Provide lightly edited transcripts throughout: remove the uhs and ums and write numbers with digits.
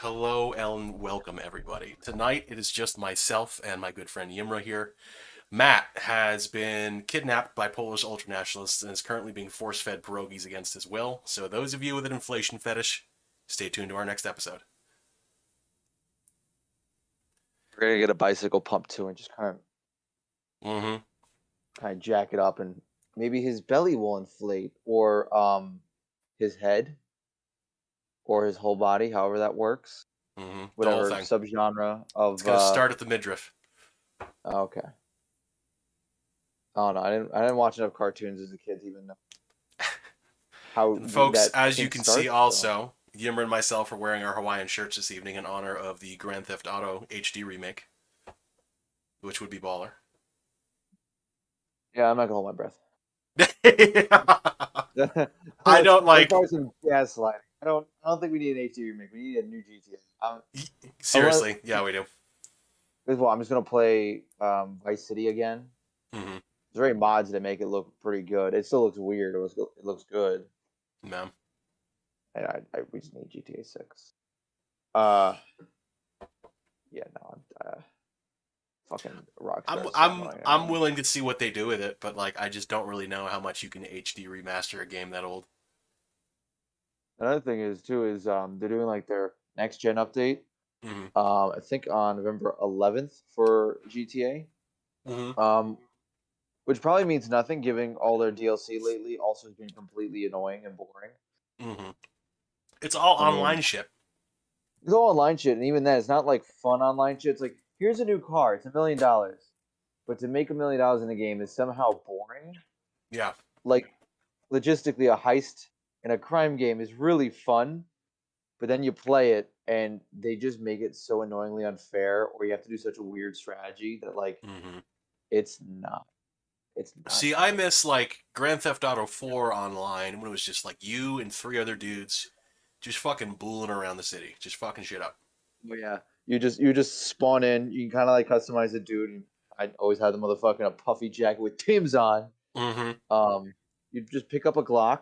Hello and welcome, everybody. Tonight it is just myself and my good friend Yimra here. Matt has been kidnapped by Polish ultranationalists and is currently being force-fed pierogies against his will. So those of you with an inflation fetish, stay tuned to our next episode. We're gonna get a bicycle pump too, and just Mm-hmm. kind of jack it up, and maybe his belly will inflate, or his head, or his whole body, however that works. Mm-hmm. The whole Whatever thing. subgenre It's of gonna start at the midriff. okay. Oh no, I didn't watch enough cartoons as a kid to even know how And folks, that as you kink can see starts. So also, Yimra and myself are wearing our Hawaiian shirts this evening in honor of the Grand Theft Auto HD remake, which would be baller. yeah, I'm not gonna hold my breath. I don't That's like. probably some gaslighting. I don't think we need an HD remake. We need a new GTA. Unless, Seriously, yeah, we do. well, I'm just gonna play Vice City again. Mm-hmm. There's already mods that make it look pretty good. It still looks weird. It looks good. No. And we just need GTA 6. Uh, yeah, no, fucking I'm Rockstar is so I'm annoying right I'm now. willing to see what they do with it, but like I just don't really know how much you can HD remaster a game that old. Another thing is they're doing like their next gen update. Mm-hmm. I think on November 11th for GTA. Mm-hmm. Um, which probably means nothing, given all their DLC lately also has been completely annoying and boring. Mm-hmm. It's all I mean, online shit. it's all online shit, and even then, it's not like fun online shit. It's like, here's a new car, it's $1 million, but to make $1 million in a game is somehow boring. Yeah. Like, logistically, a heist in a crime game is really fun, but then you play it and they just make it so annoyingly unfair, or you have to do such a weird strategy that like Mm-hmm. it's not. It's not See, I fun. miss like Grand Theft Auto 4 online when it was just like you and three other dudes just fucking booling around the city, just fucking shit up. But yeah, you just spawn in. You can kind of like customize the dude. And I always had the motherfucker in a puffy jacket with Tim's on. Mm-hmm. Um, you just pick up a Glock,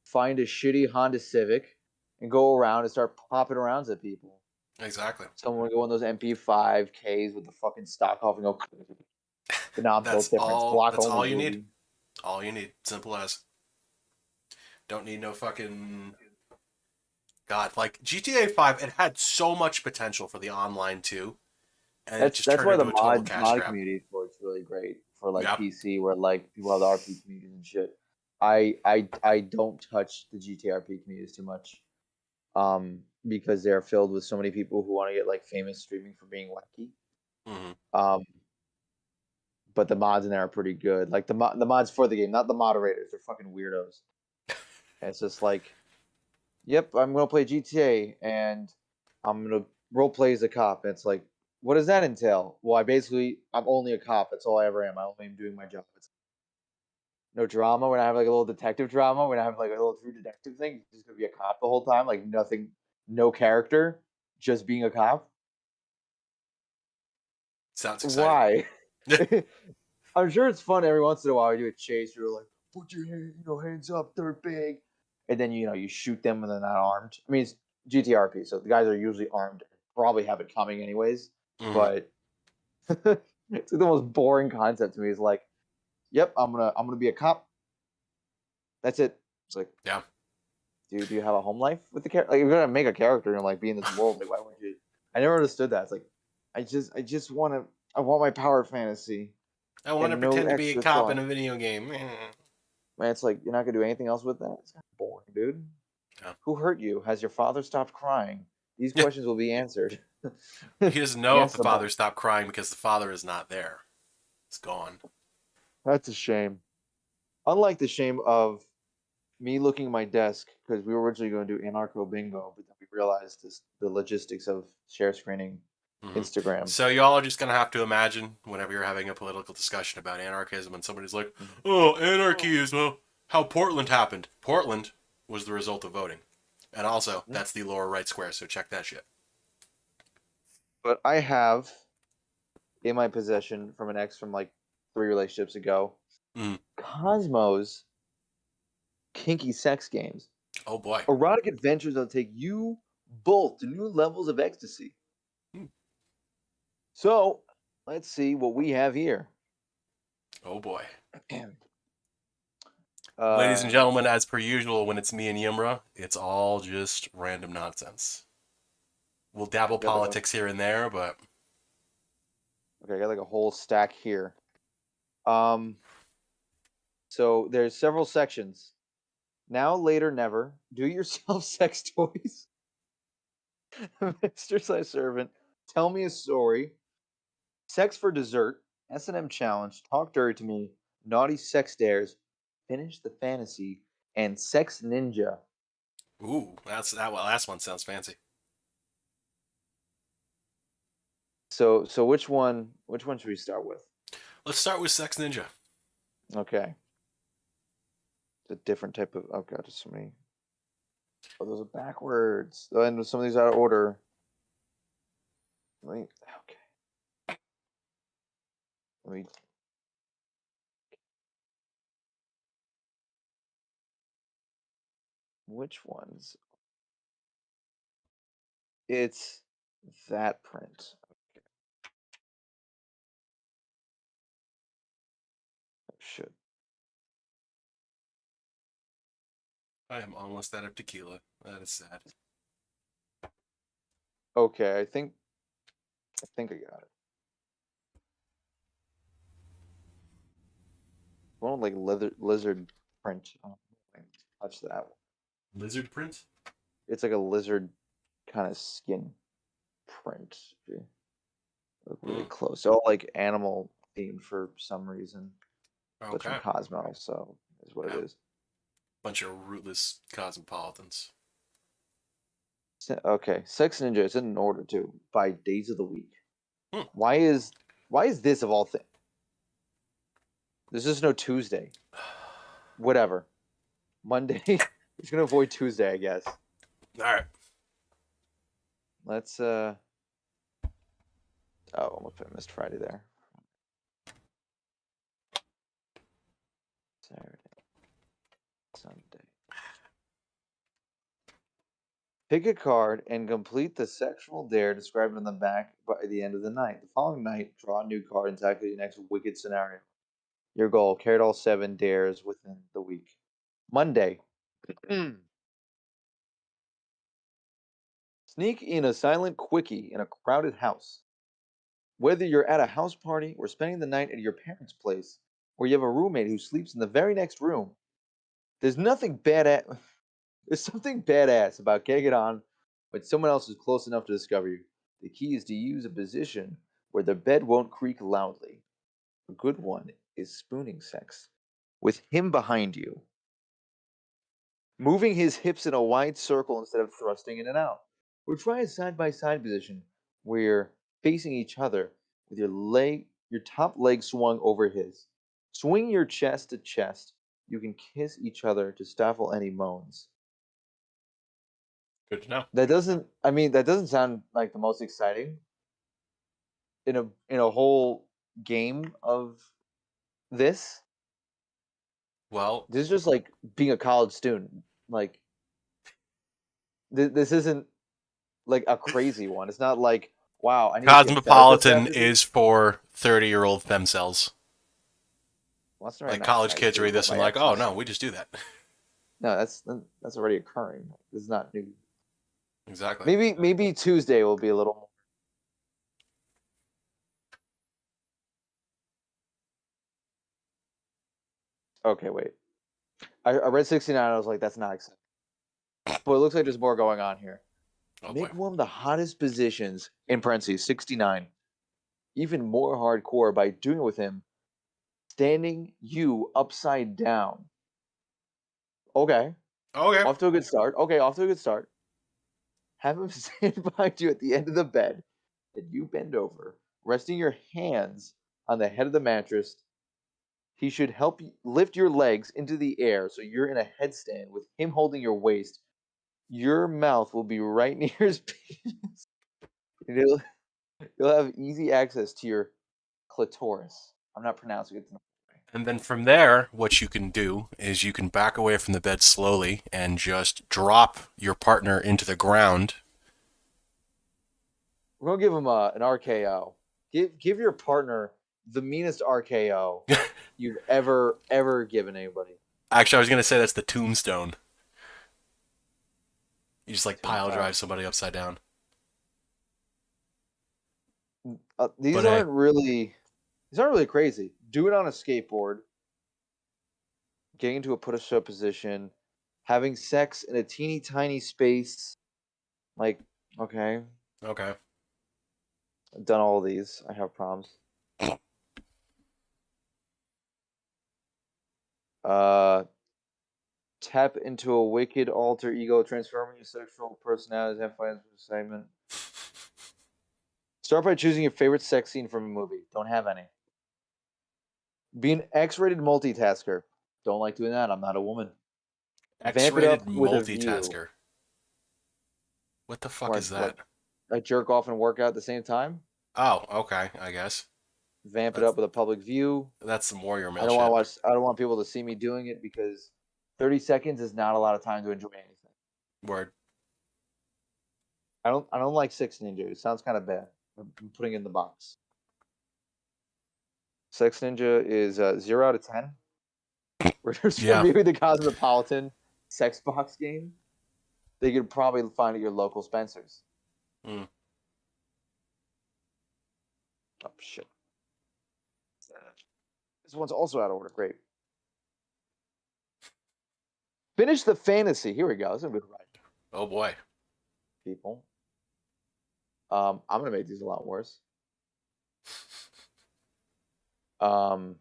find a shitty Honda Civic, and go around and start popping rounds at people. Exactly. Someone will go on those MP5Ks with the fucking stock off and go. The knobs That's both different. It's all. Glock That's only, all you need. baby. All you need. Simple as. Don't need no fucking God. Like GTA 5, it had so much potential for the online too, and it just That's turned why the into a total mod cash mod grab. community for it's really great for like Yeah. PC where like people have the RP communities and shit. I don't touch the GTRP communities too much. Because they're filled with so many people who want to get like famous streaming for being wacky. Mm-hmm. Um, but the mods in there are pretty good. Like the mods for the game, not the moderators. They're fucking weirdos. And it's just like, yep, I'm gonna play GTA and I'm gonna role play as a cop. And it's like, what does that entail? Well, I'm only a cop. That's all I ever am. I only am doing my job. It's no drama. We're not having like a little detective drama. We're not having like a little true detective thing. You're just gonna be a cop the whole time. Like nothing, no character, just being a cop. Sounds exciting. Why? I'm sure it's fun every once in a while. You do a chase. You're like, put your hands up. They're big, and then you shoot them when they're not armed. I mean, it's GTRP, so the guys are usually armed. Probably have it coming anyways. Mm-hmm. But it's like the most boring concept to me. Is like, yep, I'm gonna be a cop. That's it. It's like, Yeah. do you have a home life with the character? Like, if you're gonna make a character and like be in this world, like why wouldn't you? I never understood that. It's like, I just I want my power fantasy I want to and no pretend to be a extra cop in thought. a video game. Man, it's like you're not gonna do anything else with that. It's kind of boring, dude. Yeah. Who hurt you? Has your father stopped crying? These questions will be answered. He doesn't know if the Answer father them. stopped crying because the father is not there. It's gone. That's a shame. Unlike the shame of me looking at my desk because we were originally going to do anarcho bingo, but then we realized the logistics of share screening Hmm. Instagram. So y'all are just gonna have to imagine whenever you're having a political discussion about anarchism, and somebody's like, Mhm. "Oh, anarchy is how Portland happened." Portland was the result of voting, and also Mhm. that's the lower right square. So check that shit. But I have in my possession from an ex from like 3 relationships ago, Mm. Cosmo's kinky sex games. Oh boy. Erotic adventures that'll take you both to new levels of ecstasy. Hmm. So let's see what we have here. Oh boy. Ladies and uh, gentlemen, as per usual, when it's me and Yimra, it's all just random nonsense. We'll dabble got like politics here and there, but okay, I got like a whole stack here. Um, so there's several sections. Now, later, never. Do yourself sex toys. Mr. Slash Servant. Tell me a story. Sex for dessert. S&M challenge. Talk dirty to me. Naughty sex dares. Finish the fantasy. And sex ninja. ooh, that last one sounds fancy. So which one? Which one should we start with? Let's start with Sex Ninja. Okay, it's a different type of. Oh god, there's so many. Oh, those are backwards. Oh, and some of these out of order. Let me. Okay. Let me. Which ones? It's that print. Oh, shit. I am almost out of tequila. That is sad. Okay, I think I got it. One like leather lizard print. Oh, touch that one. Lizard print? It's like a lizard kind of skin print. If you look really Mm, close. All like animal themed for some reason. But it's from okay. Cosmo, so is what it Yeah. is. Bunch of rootless cosmopolitans. Okay, Sex Ninja is in an order too by days of the week. Hmm. Why is this of all things? There's just no Tuesday. Whatever. Monday. We're just gonna avoid Tuesday, I guess. All right. Let's oh, almost I missed Friday there. Saturday, Sunday. Pick a card and complete the sexual dare described on the back by the end of the night. The following night, draw a new card and tackle your next wicked scenario. Your goal: carry all 7 dares within the week. Monday. Sneak in a silent quickie in a crowded house. Whether you're at a house party or spending the night at your parents' place, or you have a roommate who sleeps in the very next room, there's nothing bad at there's something badass about getting it on when someone else is close enough to discover you. The key is to use a position where the bed won't creak loudly. A good one is spooning sex. With him behind you, moving his hips in a wide circle instead of thrusting in and out. Or try a side by side position where you're facing each other with your top leg swung over his. Swing your chest to chest. You can kiss each other to stifle any moans. Good to know. That doesn't sound like the most exciting in a whole game of this. Well, This is just like being a college student. Like this isn't like a crazy one. It's not like, wow, I need to see a therapist Cosmopolitan after this. is for 30-year-old femcels. Well, that's right. Like Not college nice. kids They were read both this and my like, oh exes. no, we just do that. No, that's already occurring. This is not new. Exactly. Maybe Tuesday will be a little more. Okay, wait. I read 69. I was like, that's not exciting. But it looks like there's more going on here. Oh boy. Make one of the hottest positions in parentheses 69 even more hardcore by doing it with him standing you upside down. Okay, Okay. off to a good start. Okay, off to a good start. Have him stand behind you at the end of the bed, and you bend over, resting your hands on the head of the mattress. He should help you lift your legs into the air so you're in a headstand with him holding your waist. Your mouth will be right near his penis. And you'll have easy access to your clitoris. I'm not pronouncing it. And then from there, what you can do is you can back away from the bed slowly and just drop your partner into the ground We're gonna give him an RKO. Give your partner the meanest RKO you've ever given anybody. Actually, I was gonna say that's the tombstone. You just like pile Uh, drive somebody upside down. these But hey, aren't really crazy. Do it on a skateboard, getting into a push-up position, having sex in a teeny tiny space. Like, okay, okay. I've done all of these. I have problems. Uh, tap into a wicked alter ego, transforming your sexual personality and finance excitement. Start by choosing your favorite sex scene from a movie. Don't have any. Be an X-rated multitasker. Don't like doing that. I'm not a woman. Vamp it X-rated up with a view. multitasker. What the fuck What, is like, that? I jerk off and work out at the same time. Oh, okay. I guess Vamp it that's up with a public view. that's some warrior I mail don't want to shit. watch. I don't want people to see me doing it because 30 seconds is not a lot of time to enjoy anything. Word. I don't like Six Ninja. It sounds kind of bad. I'm putting it in the box. Sex Ninja is 0 out of 10. We're just Yeah. reviewing the Cosmopolitan sex box game. They could probably find at your local Spencer's. Mm. Oh shit! This one's also out of order. Great. Finish the fantasy. Here we go. This is a good ride, Oh boy. people. I'm gonna make these a lot worse. Um,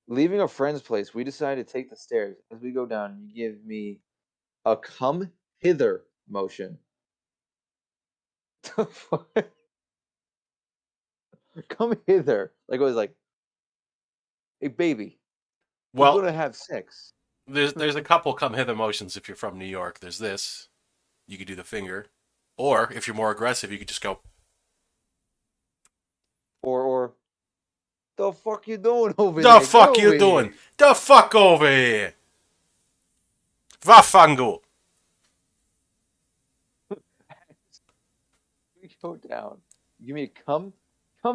leaving a friend's place, we decided to take the stairs. As we go down, you give me a come hither motion. Come hither. Like it was like, hey baby, we're Well, gonna have sex. there's a couple come hither motions if you're from New York. There's this. You could do the finger, or if you're more aggressive, you could just go. Or the fuck you doing over The there? Get fuck you over doing? here. The fuck over here. Vafango. We go down. Give me a come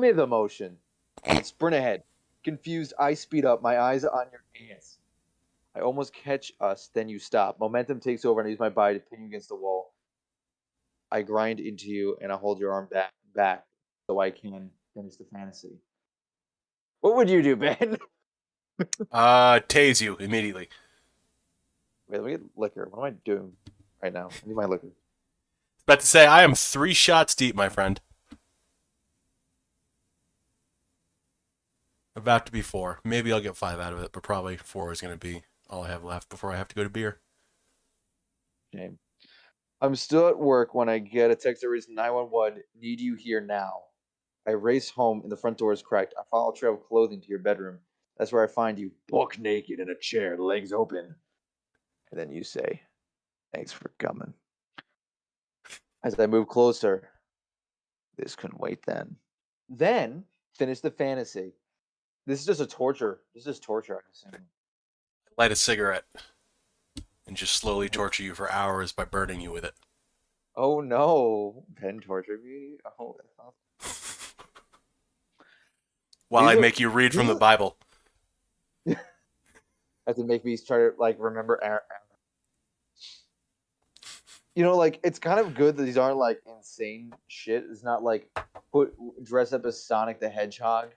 hither motion. And sprint ahead. Confused, I speed up, my eyes on your ass. I almost catch us, then you stop. Momentum takes over and I use my body to pin you against the wall. I grind into you and I hold your arm back so I can finish the fantasy. What would you do, Ben? Tase you immediately. Wait, let me get liquor. What am I doing right now? I need my liquor. About to say, I am 3 shots deep, my friend. About to be 4. Maybe I'll get 5 out of it, but probably 4 is going to be all I have left before I have to go to beer. Shame. I'm still at work when I get a text that reads 911, need you here now. I race home and the front door is cracked. I follow a trail of clothing to your bedroom. That's where I find you, buck naked in a chair, legs open. And then you say, thanks for coming. As I move closer, this couldn't wait then. Then finish the fantasy. This is just a torture. This is torture, I assume. Light a cigarette and just slowly torture you for hours by burning you with it. Oh no. Ben tortured me. Oh, that sounds... While I make you read from the Bible. Have to make me try to like remember you know, like it's kind of good that these aren't like insane shit. It's not like dress up as Sonic the Hedgehog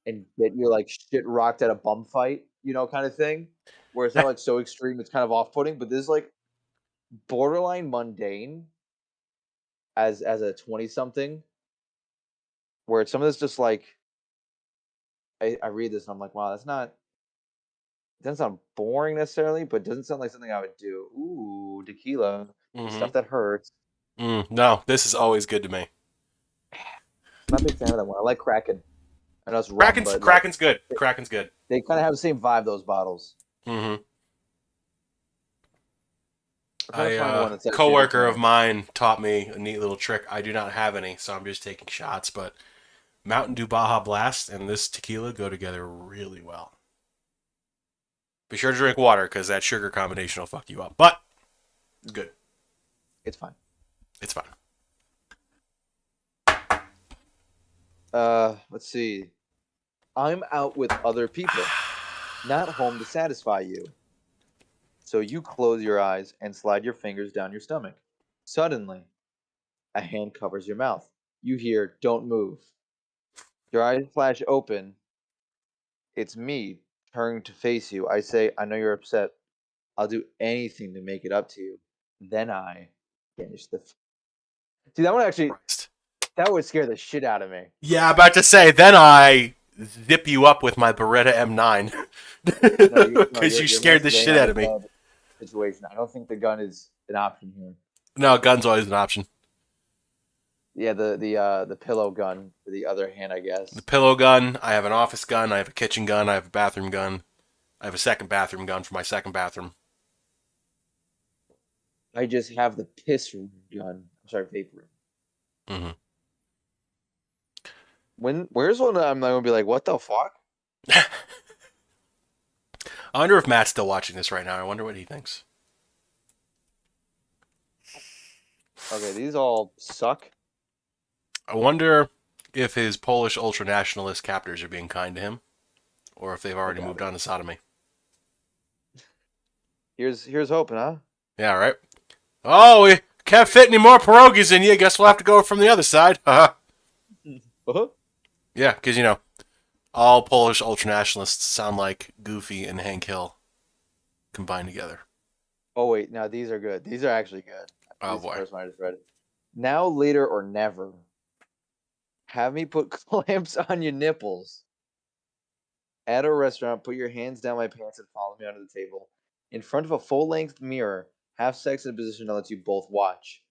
and get your like shit rocked at a bum fight, you know, kind of thing. Where it's not like so extreme, it's kind of off putting, but this is like borderline mundane as a 20 something, where some of this just like I read this and I'm like, wow, that's not it doesn't sound boring necessarily, but it doesn't sound like something I would do. Ooh, tequila, the Mm-hmm. stuff that hurts. No, this is always good to me. I'm not a big fan of that one. I like Kraken. I know it's rum, Kraken's but like Kraken's good. Kraken's good. they kind of have the same vibe. Those bottles. Mm-hmm. I'm trying to find one that's actually Coworker of okay. mine taught me a neat little trick. I do not have any, so I'm just taking shots. But Mountain Dew Baja Blast and this tequila go together really well. Be sure to drink water because that sugar combination will fuck you up. But it's good. It's fine. It's fine. Let's see. I'm out with other people, not home to satisfy you. So you close your eyes and slide your fingers down your stomach. Suddenly, a hand covers your mouth. You hear, "Don't move." Your eyes flash open. It's me, turning to face you. I say, "I know you're upset. I'll do anything to make it up to you." Then I finish the. See, that one actually, Christ. that would scare the shit out of me. Yeah, about to say. Then I zip you up with my Beretta M9 No, no, because you you're scared the mentioning shit on out the of me. bed situation. I don't think the gun is an option here. No, gun's always an option. Yeah, the pillow gun for the other hand, I The guess. pillow gun. I have an office gun. I have a kitchen gun. I have a bathroom gun. I have a second bathroom gun for my second bathroom. I just have the piss gun. I'm sorry, vape room. Mm-hmm. Where's one that I'm not gonna be like, what the fuck? I wonder if Matt's still watching this right now. I wonder what he thinks. Okay, these all suck. I wonder if his Polish ultranationalist captors are being kind to him, or if they've I already doubt moved it. on to sodomy. Here's hoping, huh? Yeah, right. Oh, we can't fit any more pierogies in you. Guess we'll have to go from the other side. Uh-huh. Yeah, because all Polish ultranationalists sound like Goofy and Hank Hill combined together. Oh wait, now these are good. These are actually good. Oh This is the boy. first one I just read. Now, later, or never. Have me put clamps on your nipples. At a restaurant, put your hands down my pants and follow me under the table. In front of a full-length mirror, have sex in a position that lets you both watch.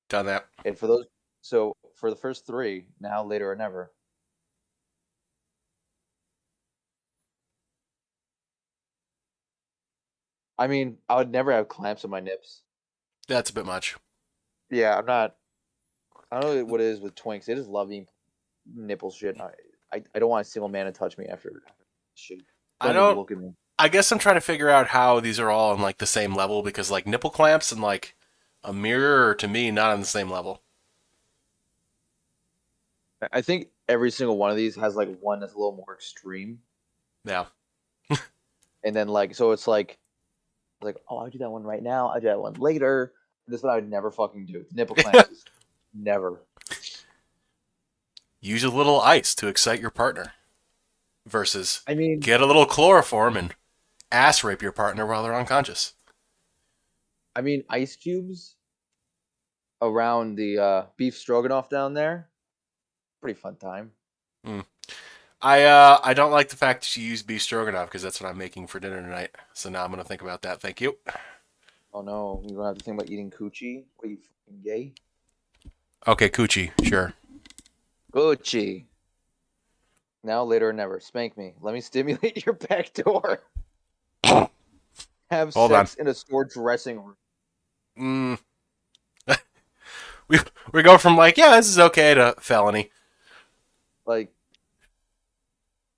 Done that. And for those, so for the first three, now, later, or never. I mean, I would never have clamps on my nips. That's a bit much. Yeah, I'm not. I don't know what it is with twinks. They just love eating nipple shit. I don't want a single man to touch me after shit. I Don't even don't. look at me. I guess I'm trying to figure out how these are all on like the same level because like nipple clamps and like a mirror are to me not on the same level. I think every single one of these has like one that's a little more extreme, Yeah. and then like so it's like oh I'll do that one right now. I'll do that one later. This is what I would never fucking do. Nipple clamps is never. Use a little ice to excite your partner versus I mean, get a little chloroform and ass rape your partner while they're unconscious. ice cubes around the beef stroganoff down there. Pretty fun time. Mm. I don't like the fact that you use beef stroganoff because that's what I'm making for dinner tonight. So now I'm gonna think about that. Thank you. Oh no, you don't have to think about eating coochie. What are you fucking gay? Okay, coochie, sure. Coochie. Now, later, or never. Spank me. Let me stimulate your back door. Have Hold on. sex in a store dressing room. Mm. we we go from like yeah this is okay to felony Like,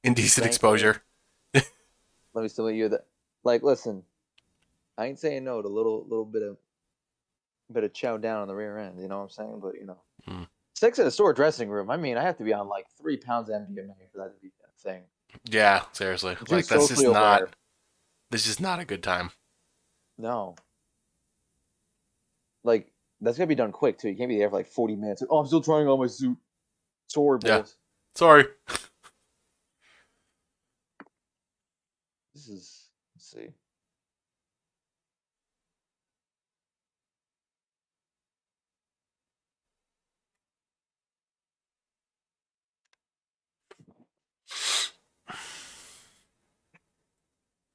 indecent spank me. exposure. Let me stimulate you. That, like, listen. I ain't saying no to little bit of chow down on the rear end. You know what I'm saying? But Mm. sex in a store dressing room. I mean, I have to be on like 3 pounds of MDMA for that to be a thing. Yeah, seriously. I'm too Like that's just socially not aware. this is not a good time. No, like that's gonna be done quick too. You can't be there for like 40 minutes. Oh, I'm still trying on my suit. Sorry, Yeah. boys. Sorry. This is. Let's see.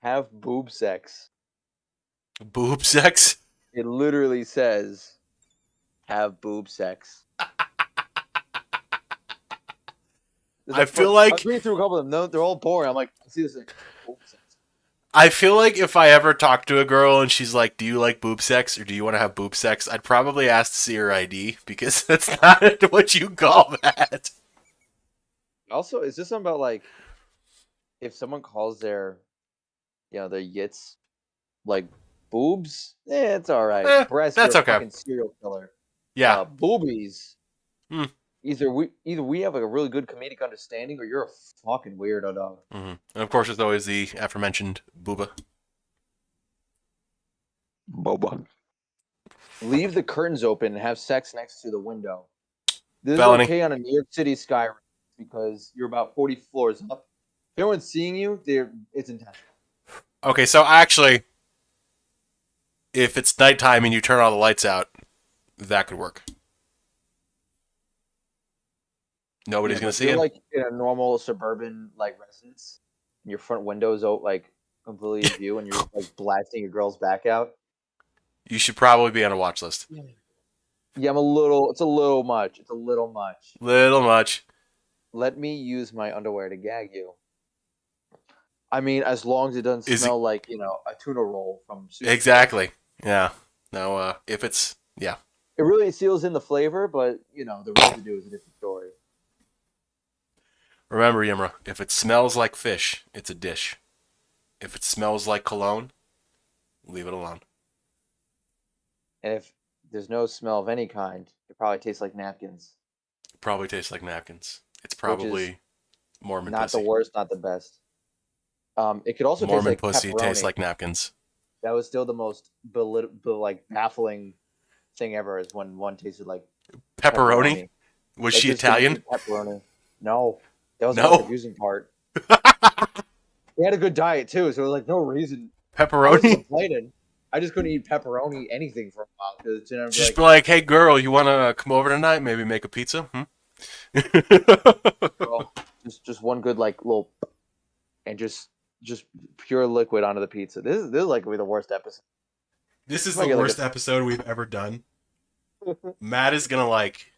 Have boob sex. Boob sex. It literally says have boob sex. I feel I was like reading through a couple of them. No, they're all boring. I'm like, I see this thing. Boob sex. I feel like if I ever talk to a girl and she's like, "Do you like boob sex or do you want to have boob sex?" I'd probably ask to see her ID because that's not what you call that. Also, is this something about like if someone calls their yits like boobs? It's all right. Breasts, you're That's a okay. fucking serial killer. Yeah. Boobies. Hmm. either we have like a really good comedic understanding, or you're a fucking weirdo, dog. And of course, there's always the aforementioned booba. Boba. Leave the curtains open and have sex next to the window. This is Felony. okay on a New York City skyrise because you're about 40 floors up. If everyone's seeing you, it's intentional. Okay, so actually, if it's nighttime and you turn all the lights out, that could work. Yeah, Nobody's but gonna if see you're it. like in a normal suburban like residence, and your front windows out like completely in view, and you're like blasting your girl's back out. You should probably be on a watch list. Yeah, I'm a little. It's a little much. It's a little much. Little much. Let me use my underwear to gag you. I mean, as long as it doesn't Is it smell like a tuna roll from sushi. exactly? Yeah. No. If it's yeah. It really seals in the flavor, but the residue is a different story. Remember, Yimra, if it smells like fish, it's a dish. If it smells like cologne, leave it alone. And if there's no smell of any kind, it probably tastes like napkins, It probably tastes like napkins. It's which is probably Mormon not the pussy. worst, not the best. It could also taste Mormon like pussy tastes pepperoni. like napkins. That was still the most like baffling thing ever. Is when one tasted like Pepperoni? pepperoni. Was Like she just Italian? complete pepperoni. No, that was the most No. confusing part. He had a good diet too, so it was like no reason. I wasn't Pepperoni? complaining. I just couldn't eat pepperoni anything for a while because I'd be Just like, be like, hey girl, you wanna come over tonight? Maybe make a pizza? girl, just one good like little, and just pure liquid onto the pizza. This is like gonna be the worst episode. This is I might the get like worst episode we've ever done. Matt is gonna like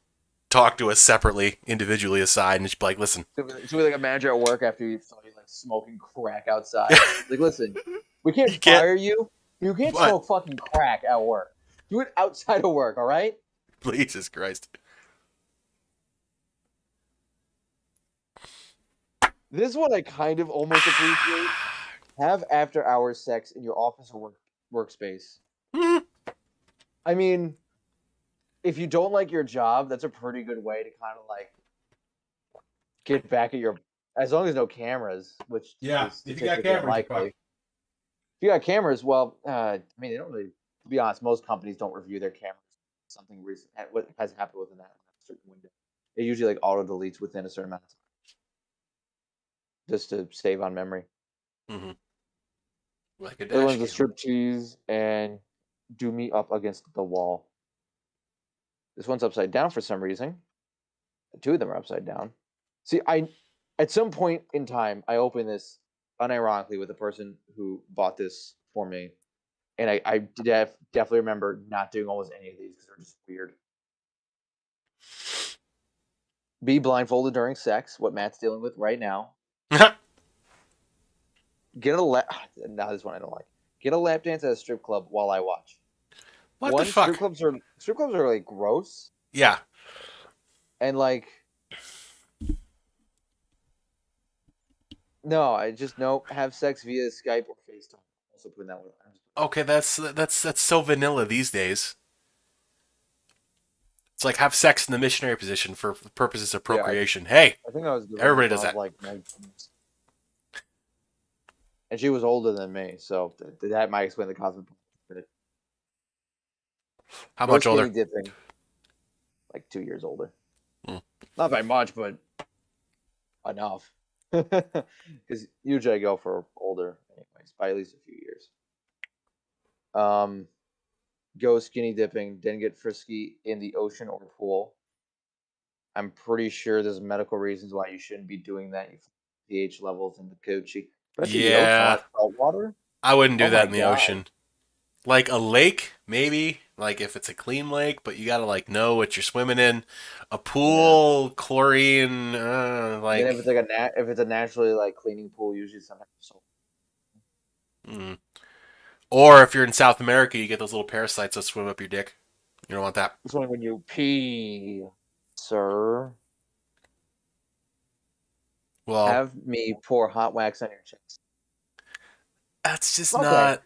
talk to us separately, individually aside, and just be like, listen. it's gonna be like a manager at work after you saw you like smoking crack outside. Like, listen, we can't You can't fire you. You can't what? smoke fucking crack at work. Do it outside of work, all right? Jesus Christ. This is what I kind of almost appreciate. Have after hours sex in your office or workspace. I mean, if you don't like your job, that's a pretty good way to kind of like get back at your. As long as no cameras, which Yeah, is if you got statistically cameras, you're unlikely. fucked. If you got cameras, well, I mean, they don't really. To be honest, most companies don't review their cameras. Something recent, what has happened within that certain window. It usually like auto deletes within a certain amount of time, just to save on memory. Mm-hmm. Like a Other dash one's the cam. strip tease and do me up against the wall. This one's upside down for some reason. Two of them are upside down. See, at some point in time, I opened this unironically with the person who bought this for me, and I definitely remember not doing almost any of these because they're just weird. Be blindfolded during sex, what Matt's dealing with right now. Get a lap. Now this one I don't like. Get a lap dance at a strip club while I watch. What the One, strip fuck? clubs are strip clubs are like gross Yeah. and like no. I just nope. Have sex via Skype or FaceTime. Also putting that one. Okay, that's so vanilla these days. It's like have sex in the missionary position for purposes of Yeah, procreation. Hey, I think I was doing it everybody when does I was that. like 19. And she was older than me, so that might explain the Cosmo. How Go much skinny older? dipping, like 2 years older. Hmm. Not by much, but enough. Because usually I go for older, anyways, by at least a few years. Go skinny dipping, then get frisky in the ocean or pool. I'm pretty sure there's medical reasons why you shouldn't be doing that. pH levels in the coochie, especially the ocean, Yeah, like salt water. I wouldn't do Oh that my in the god. ocean. Like a lake, maybe. Like if it's a clean lake, but you gotta like know what you're swimming in. A Yeah. pool, chlorine, And then like. if it's like if it's a naturally like cleaning pool, usually sometimes salt. Mm. Or if you're in South America, you get those little parasites that swim up your dick. You don't want that. It's only when you pee, sir. Well, Have me pour hot wax on your chest. that's just Okay. not.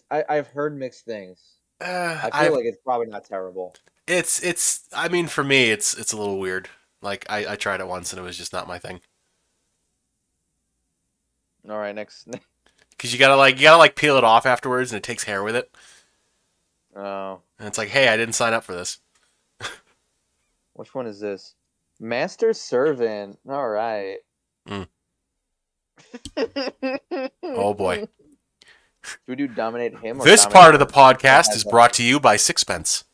I've heard mixed things. I feel I've like it's probably not terrible. It's. I mean, for me, it's a little weird. Like I tried it once and it was just not my thing. All right, next. Because you gotta like peel it off afterwards, and it takes hair with it. Oh, And it's like, hey, I didn't sign up for this. which one is this? Master servant. All right. Mm. Oh boy. Should we do dominate him or This dominate part of the her? podcast is brought to you by Sixpence.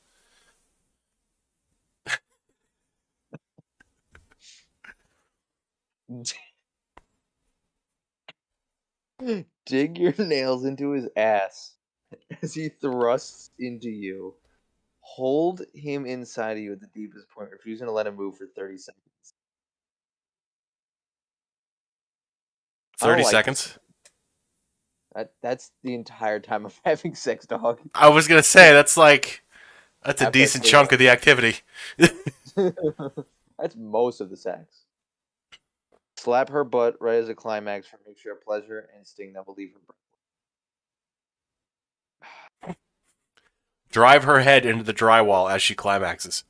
Dig your nails into his ass as he thrusts into you. Hold him inside of you at the deepest point, refusing to let him move for 30 seconds. I don't 30 like this. seconds. That's the entire time of having sex, dog. I was gonna say that's a Half decent that chunk of the activity. That's most of the sex. Slap her butt right as a climax for make sure pleasure and sting that will leave her. Drive her head into the drywall as she climaxes.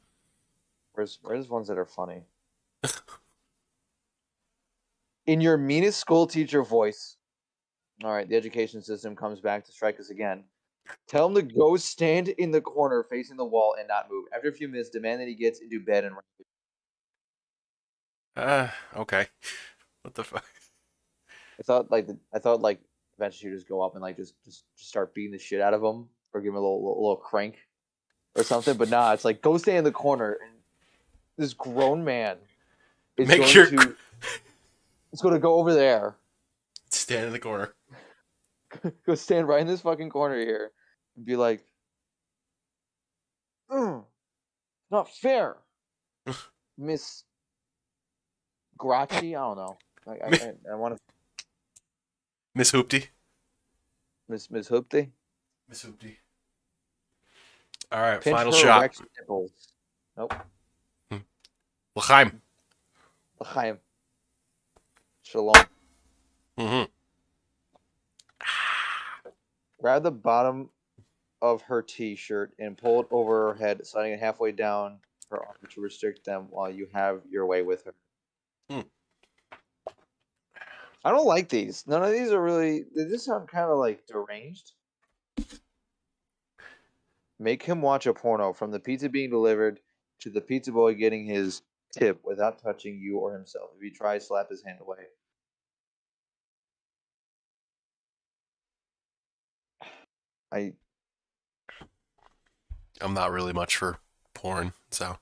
Where's ones that are funny? In your meanest school teacher voice. All right, the education system comes back to strike us again. Tell him to go stand in the corner facing the wall and not move. After a few minutes, demand that he gets into bed and. Okay. What the fuck? I thought like eventually you just go up and like just start beating the shit out of him or give him a little crank or something. But nah, it's like go stay in the corner and this grown man is Make going sure. to. It's going to go over there. Stand in the corner. Go stand right in this fucking corner here and be like, not fair, Miss Grachi. I don't know. I want to Miss Hoopty. Miss Hoopty. Miss Hoopty. All right, Pinch final her shot. erect nipples. Nope. L'chaim. L'chaim. Shalom. Mm-hmm. Grab the bottom of her t-shirt and pull it over her head, sliding it halfway down her arm to restrict them while you have your way with her. I don't like these. None of these are really. They just sound kind of like deranged. Make him watch a porno from the pizza being delivered to the pizza boy getting his tip without touching you or himself. If he tries, slap his hand away. I'm not really much for porn, so.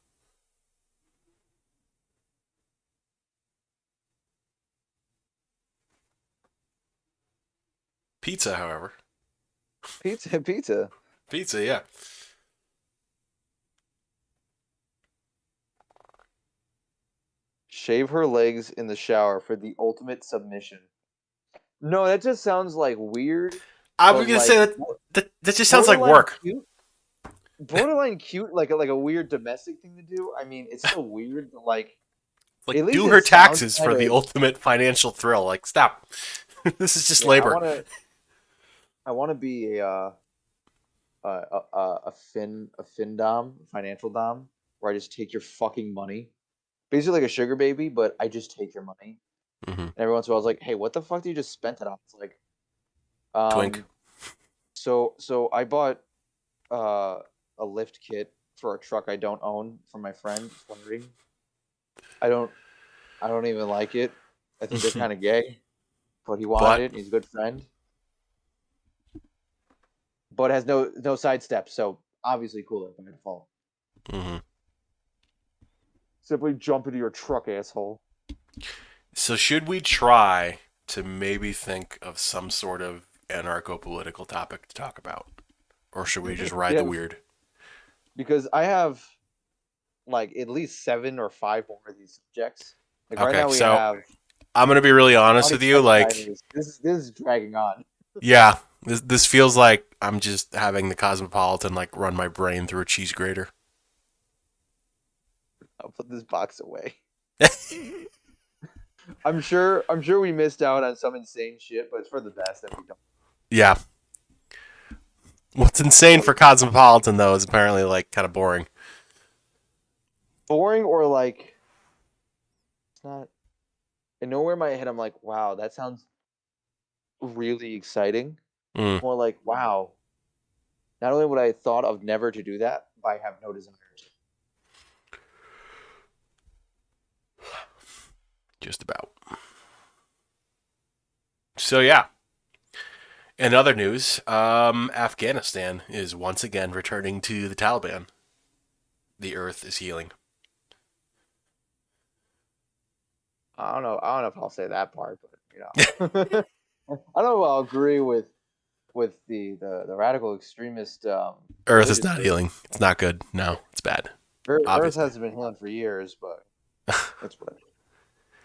Pizza, however. Pizza. Pizza, yeah. Shave her legs in the shower for the ultimate submission. No, that just sounds like weird. I but was gonna like, say that just sounds like borderline work. Cute, borderline cute, like a weird domestic thing to do. I mean, it's still weird, but like Like, at least do it her sounds taxes for better. the ultimate financial thrill. Like, stop. This is just Yeah, labor. I want to be a fin dom, financial dom, where I just take your fucking money, basically like a sugar baby, but I just take your money. Mm-hmm. And every once in a while, I was like, "Hey, what the fuck did you just spend it on?" It's like, Twink. So I bought a lift kit for a truck I don't own from my friend flirting. I don't even like it. I think they're kind of gay, but he wanted it. And he's a good friend, but it has no side steps, so obviously cooler by default. Mm-hmm. Simply jump into your truck, asshole. So should we try to maybe think of some sort of anarcho-political topic to talk about? Or should we just ride the weird? Because I have like at least 7 or 5 more of these subjects. Like right Okay, now we so have. I'm gonna be really honest with you. Like, This is dragging on. yeah, this feels like I'm just having the Cosmopolitan like run my brain through a cheese grater. I'll put this box away. I'm sure we missed out on some insane shit, but it's for the best that we don't. Yeah. What's insane for Cosmopolitan though is apparently like kind of boring. boring or like it's not. And nowhere in my head, I'm like, wow, that sounds really exciting. Mm. It's more like, wow, not only would I have thought of never to do that, but I have no desire to. Just about. So yeah. In other news, Afghanistan is once again returning to the Taliban. The Earth is healing. I don't know. I don't know if I'll say that part, but I don't know if I'll agree with the radical extremist Earth is religious not group. healing. It's not good. No, it's bad. Earth Obviously. hasn't been healing for years, but it's whatever.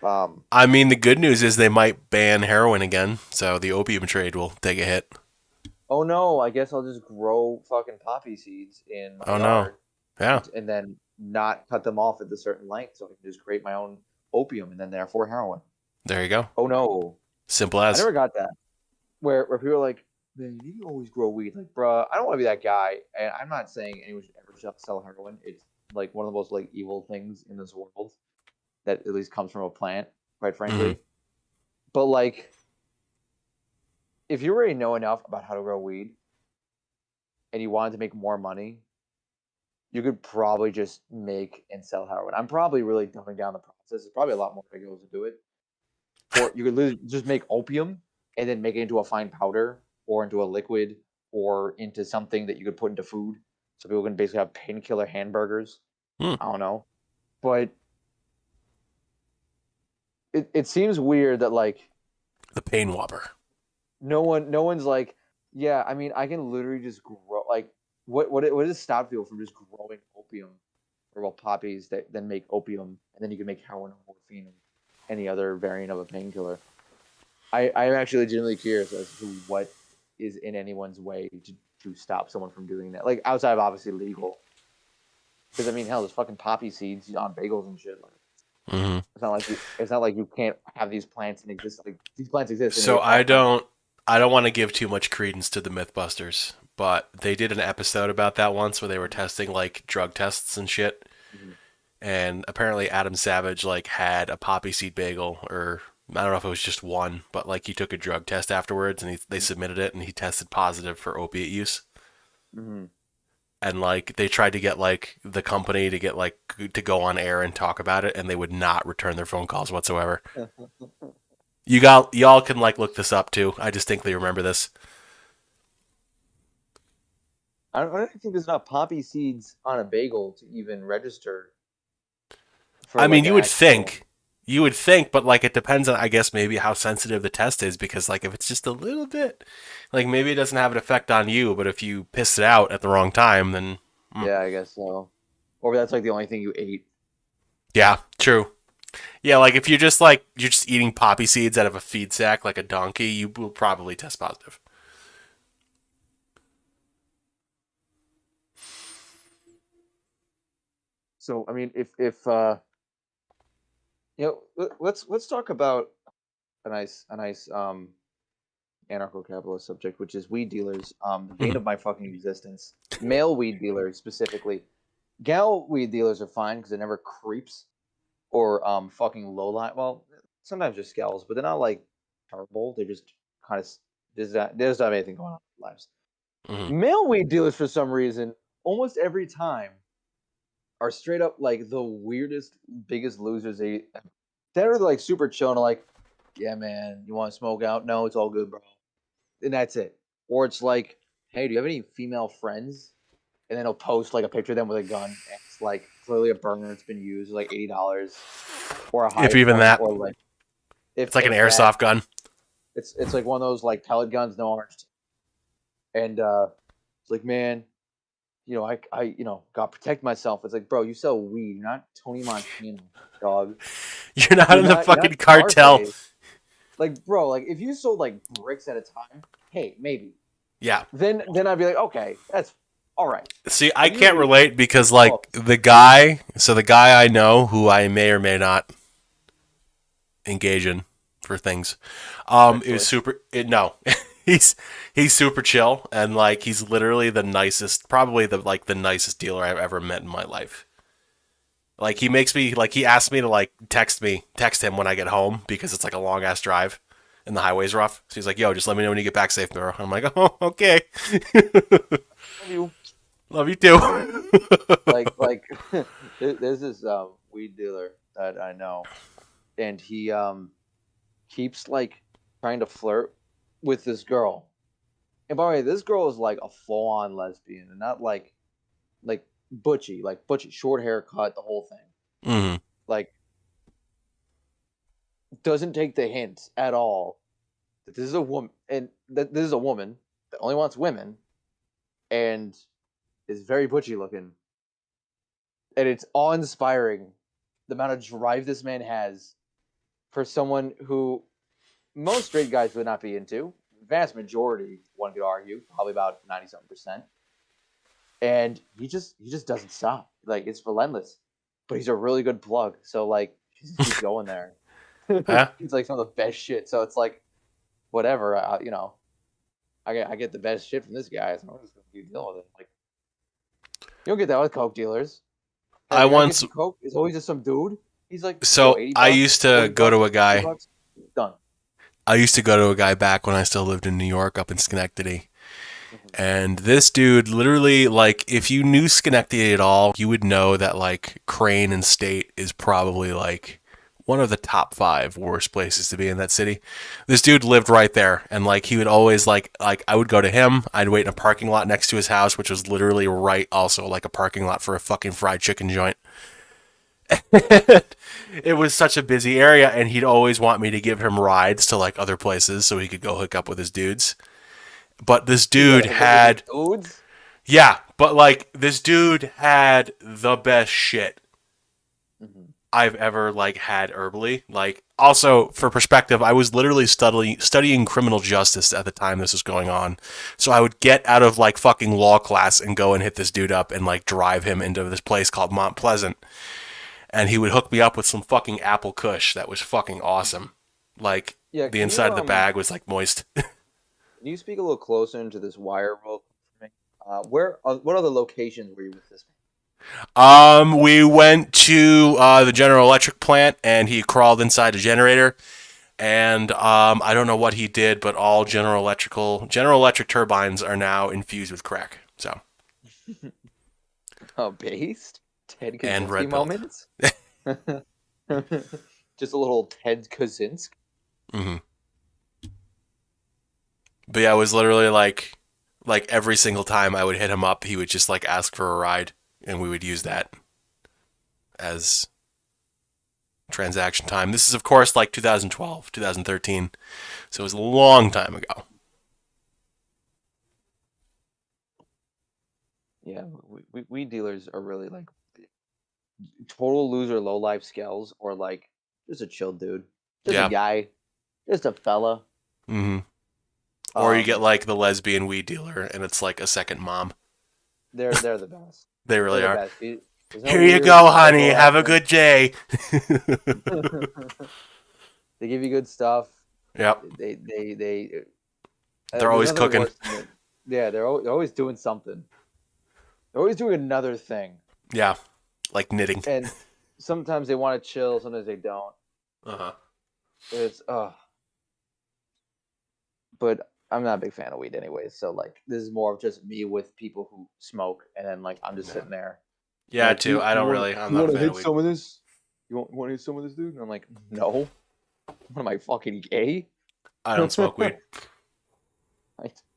Um, I mean, the good news is they might ban heroin again, so the opium trade will take a hit. oh no, I guess I'll just grow fucking poppy seeds in my Oh no. yard Yeah, and then not cut them off at the certain length, so I can just create my own opium and then therefore heroin. there you go. Oh no, Simple I as. never got that. Where people are like, man, you always grow weed. Like, bruh, I don't want to be that guy. And I'm not saying anyone should ever sell heroin. It's like one of the most like evil things in this world that at least comes from a plant, quite Mm-hmm. frankly. But like, if you already know enough about how to grow weed and you wanted to make more money, you could probably just make and sell heroin. I'm probably really dumbing down the process. There's probably a lot more that goes into it. Or you could literally just make opium and then make it into a fine powder or into a liquid or into something that you could put into food. So people can basically have painkiller hamburgers. Hmm. I don't know. But it seems weird that like The pain whopper. no one's like, yeah, I mean I can literally just grow like what does stop people from just growing opium or well poppies that then make opium and then you can make heroin or morphine and any other variant of a painkiller. I'm actually legitimately curious as to what is in anyone's way to stop someone from doing that. Like outside of obviously legal. Because I mean, hell, there's fucking poppy seeds on bagels and shit. Like, Mm-hmm. it's not like you can't have these plants and exist. Like these plants exist and they So get I bought from. don't, I don't want to give too much credence to the MythBusters, but they did an episode about that once where they were testing like drug tests and shit, Mm-hmm. and apparently Adam Savage like had a poppy seed bagel, or I don't know if it was just one, but like he took a drug test afterwards and they submitted it and he tested positive for opiate use. Mm-hmm. And like they tried to get like the company to get like to go on air and talk about it, and they would not return their phone calls whatsoever. Y'all can like look this up too. I distinctly remember this. I don't think there's enough poppy seeds on a bagel to even register for I mean, like an actual. you would think, but like it depends on, I guess, maybe how sensitive the test is. Because like if it's just a little bit, like maybe it doesn't have an effect on you, but if you piss it out at the wrong time, then Yeah, I guess so. Or that's like the only thing you ate. yeah, true. Yeah, like if you're just eating poppy seeds out of a feed sack like a donkey, you will probably test positive. So I mean, if let's talk about a nice anarcho-capitalist subject, which is weed dealers. The bane Mhm. of my fucking existence. Male weed dealers specifically. Gal weed dealers are fine because they're never creeps or fucking low line. Well, sometimes they're scales, but they're not like terrible. They're just kind of there's not anything going on in their lives. Mhm. Male weed dealers, for some reason, almost every time are straight up like the weirdest, biggest losers. They're like super chill and like, yeah, man, you want to smoke out? No, it's all good, bro. And that's it. Or it's like, hey, do you have any female friends? And then he'll post like a picture of them with a gun. And it's like clearly a burner. It's been used, like $80 or a If high even point, that, or like it's like an if that, airsoft gun. it's like one of those like pellet guns, no orange. And it's like, man, I got to protect myself. It's like, bro, you sell weed. You're not Tony Montana, dog. You're not You're in the not fucking cartel. Scarface. Like, bro, like if you sold like bricks at a time, hey, maybe. Yeah. Then I'd be like, okay, that's all right. See, I But can't you relate because oh, like the guy I know who I may or may not engage in for things, is sexually. no, he's he's super chill and like he's literally the nicest, probably the nicest dealer I've ever met in my life. Like he makes me like he asks me to like text him when I get home because it's like a long ass drive and the highway's rough. So he's like, "Yo, just let me know when you get back safe, bro." I'm like, "Oh, okay." Love you. Love you too. Like there's this weed dealer that I know, and he keeps like trying to flirt with this girl. And by the way, this girl is like a full-on lesbian, and not like butchy, short haircut, the whole thing. hmm Like, doesn't take the hint at all that this is a woman, and that this is a woman that only wants women, and is very butchy looking, and it's awe-inspiring the amount of drive this man has for someone who most straight guys would not be into. Vast majority, one could argue, probably about 90-something%. And he just doesn't stop. Like, it's relentless. But he's a really good plug. So like he just keeps going there. Huh? He's like some of the best shit. So it's like whatever, I get the best shit from this guy. So I'm just gonna keep dealing with it. Like, you don't get that with coke dealers. I The guy gets once you coke. It's always just some dude. He's like, yo, so 80 I bucks, used to 40 go to bucks, a 50 guy. bucks, done. I used to go to a guy back when I still lived in New York, up in Schenectady. And this dude literally, like, if you knew Schenectady at all, you would know that, like, Crane and State is probably, like, one of the top 5 worst places to be in that city. This dude lived right there. And, like, he would always, like I would go to him. I'd wait in a parking lot next to his house, which was literally right also, like, a parking lot for a fucking fried chicken joint. It was such a busy area, and he'd always want me to give him rides to, like, other places so he could go hook up with his dudes. But this You dude gotta hook up with had the dudes. yeah, but like this dude had the best shit Mm-hmm. I've ever like had herbally. Like also for perspective, I was literally studying criminal justice at the time this was going on. So I would get out of like fucking law class and go and hit this dude up and like drive him into this place called Mount Pleasant. And he would hook me up with some fucking apple kush that was fucking awesome. Like Yeah, the inside of the bag was like moist. can you speak a little closer into this wire rope for me? What other locations were you with this? We went to the General Electric plant, and he crawled inside a generator. And I don't know what he did, but all General Electric turbines are now infused with crack. So Oh, based Ted and Kaczynski red pilled. moments. Just a little Ted Kaczynski. hmm But yeah, it was literally like every single time I would hit him up, he would just like ask for a ride, and we would use that as transaction time. This is of course like 2012, 2013, so it was a long time ago. Yeah, we dealers are really like total loser, low life skills, or like just a chill dude, just a Yeah. guy, just a fella. hmm Or you get Um, like the lesbian weed dealer, and it's like a second mom. they're the best. They They're really the are. best. There's no Here you weird go, honey. typo Have a accent. good day. They give you good stuff. Yep. They They're there's always nothing cooking. worse than it. Yeah, they're always doing something. They're always doing another thing, Yeah. Like knitting. and sometimes they want to chill, sometimes they don't. Uh-huh. It's but I'm not a big fan of weed anyways. So like, this is more of just me with people who smoke, and then like I'm just Yeah. sitting there. I'm Yeah, like, too. I don't really. I'm you not a want to fan of hit weed. some of this? You want to hit some of this, dude? And I'm like, no. What am I, fucking gay? I don't smoke weed.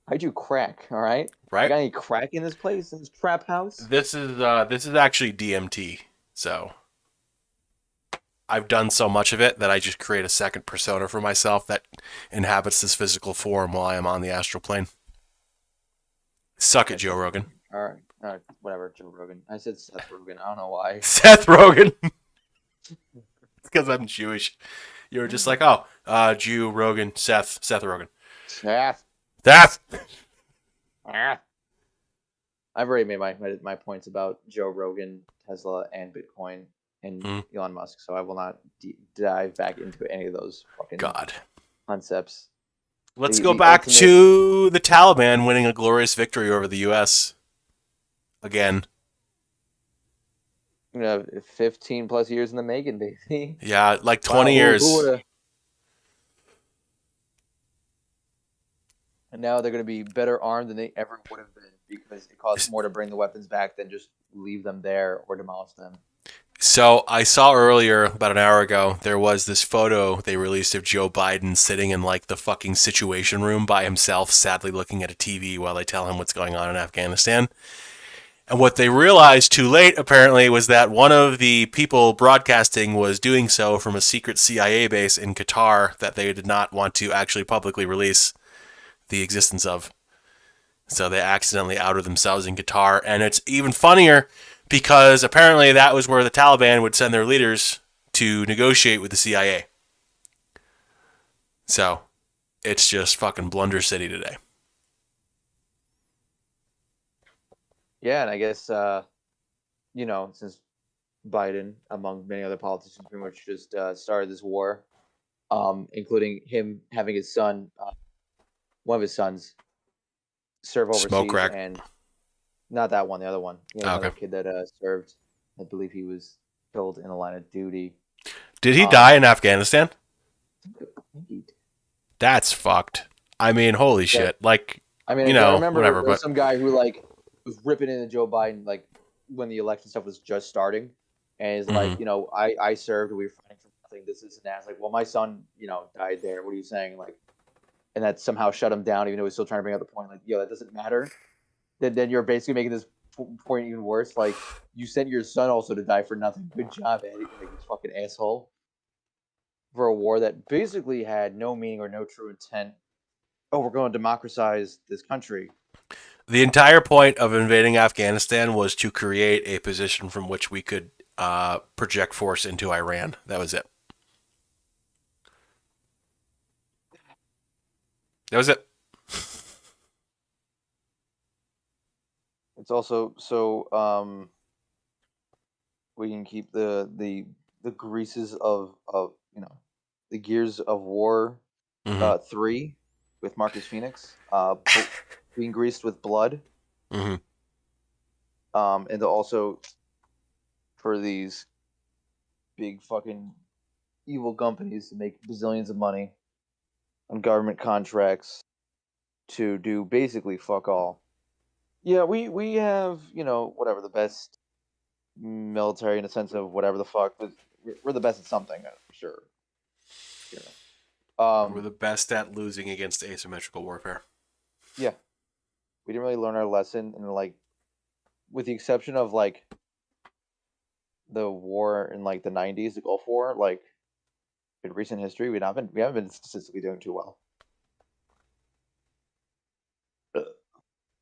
I do crack. All right. You Right? got any crack in this place, in this trap house? This is actually DMT. So I've done so much of it that I just create a second persona for myself that inhabits this physical form while I am on the astral plane. Suck it, That's Joe it. Rogan. All right, whatever, Joe Rogan. I said Seth Rogen. I don't know why. Seth Rogan. It's because I'm Jewish. You were just like, oh, Jew, Rogan, Seth Rogan. Seth. Seth! Ah. I've already made my points about Joe Rogan, Tesla, and Bitcoin, and Mm. Elon Musk. So I will not dive back into any of those fucking God. concepts. Let's The- go the back ultimate- to the Taliban winning a glorious victory over the U.S. again. 15 plus years in the making, baby. Yeah, like Wow, 20 who years. would have? And now they're going to be better armed than they ever would have been because it costs more to bring the weapons back than just leave them there or demolish them. So I saw earlier, about an hour ago, there was this photo they released of Joe Biden sitting in like the fucking Situation Room by himself, sadly looking at a TV while they tell him what's going on in Afghanistan. And what they realized too late, apparently, was that one of the people broadcasting was doing so from a secret CIA base in Qatar that they did not want to actually publicly release the existence of. So they accidentally outed themselves in Qatar. And it's even funnier because apparently that was where the Taliban would send their leaders to negotiate with the CIA. So it's just fucking Blunder City today. Yeah, and I guess since Biden, among many other politicians, pretty much just started this war, including him having his son, one of his sons, serve Smoke overseas, crack. and not that one, the other one. He had Oh, another okay. kid that served. I believe he was killed in the line of duty. Did he die Um, in Afghanistan? Indeed. That's fucked. I mean, holy Yeah, shit. Like, I mean, I remember whatever, there was but some guy who like was ripping into Joe Biden like when the election stuff was just starting, and is like, mhm. I served, we were fighting for nothing, this and that. It's like, well, my son, died there. What are you saying? Like, and that somehow shut him down, even though he's still trying to bring up the point, like, yo, that doesn't matter. Then you're basically making this point even worse. Like, you sent your son also to die for nothing. Good job, Eddie. Like, this fucking asshole. For a war that basically had no meaning or no true intent. Oh, we're going to democratize this country. The entire point of invading Afghanistan was to create a position from which we could project force into Iran. That was it. That was it. It's also so we can keep the greases of the gears of war Mm-hmm. 3 with Marcus Phoenix being greased with blood, Mm-hmm. and also for these big fucking evil companies to make bazillions of money on government contracts to do basically fuck all. Yeah, we have whatever the best military in the sense of whatever the fuck, but we're the best at something, for sure. You We're the best at losing against asymmetrical warfare. yeah, we didn't really learn our lesson, and like, with the exception of like the war in like the '90s, the Gulf War, like in recent history, we haven't been statistically doing too well.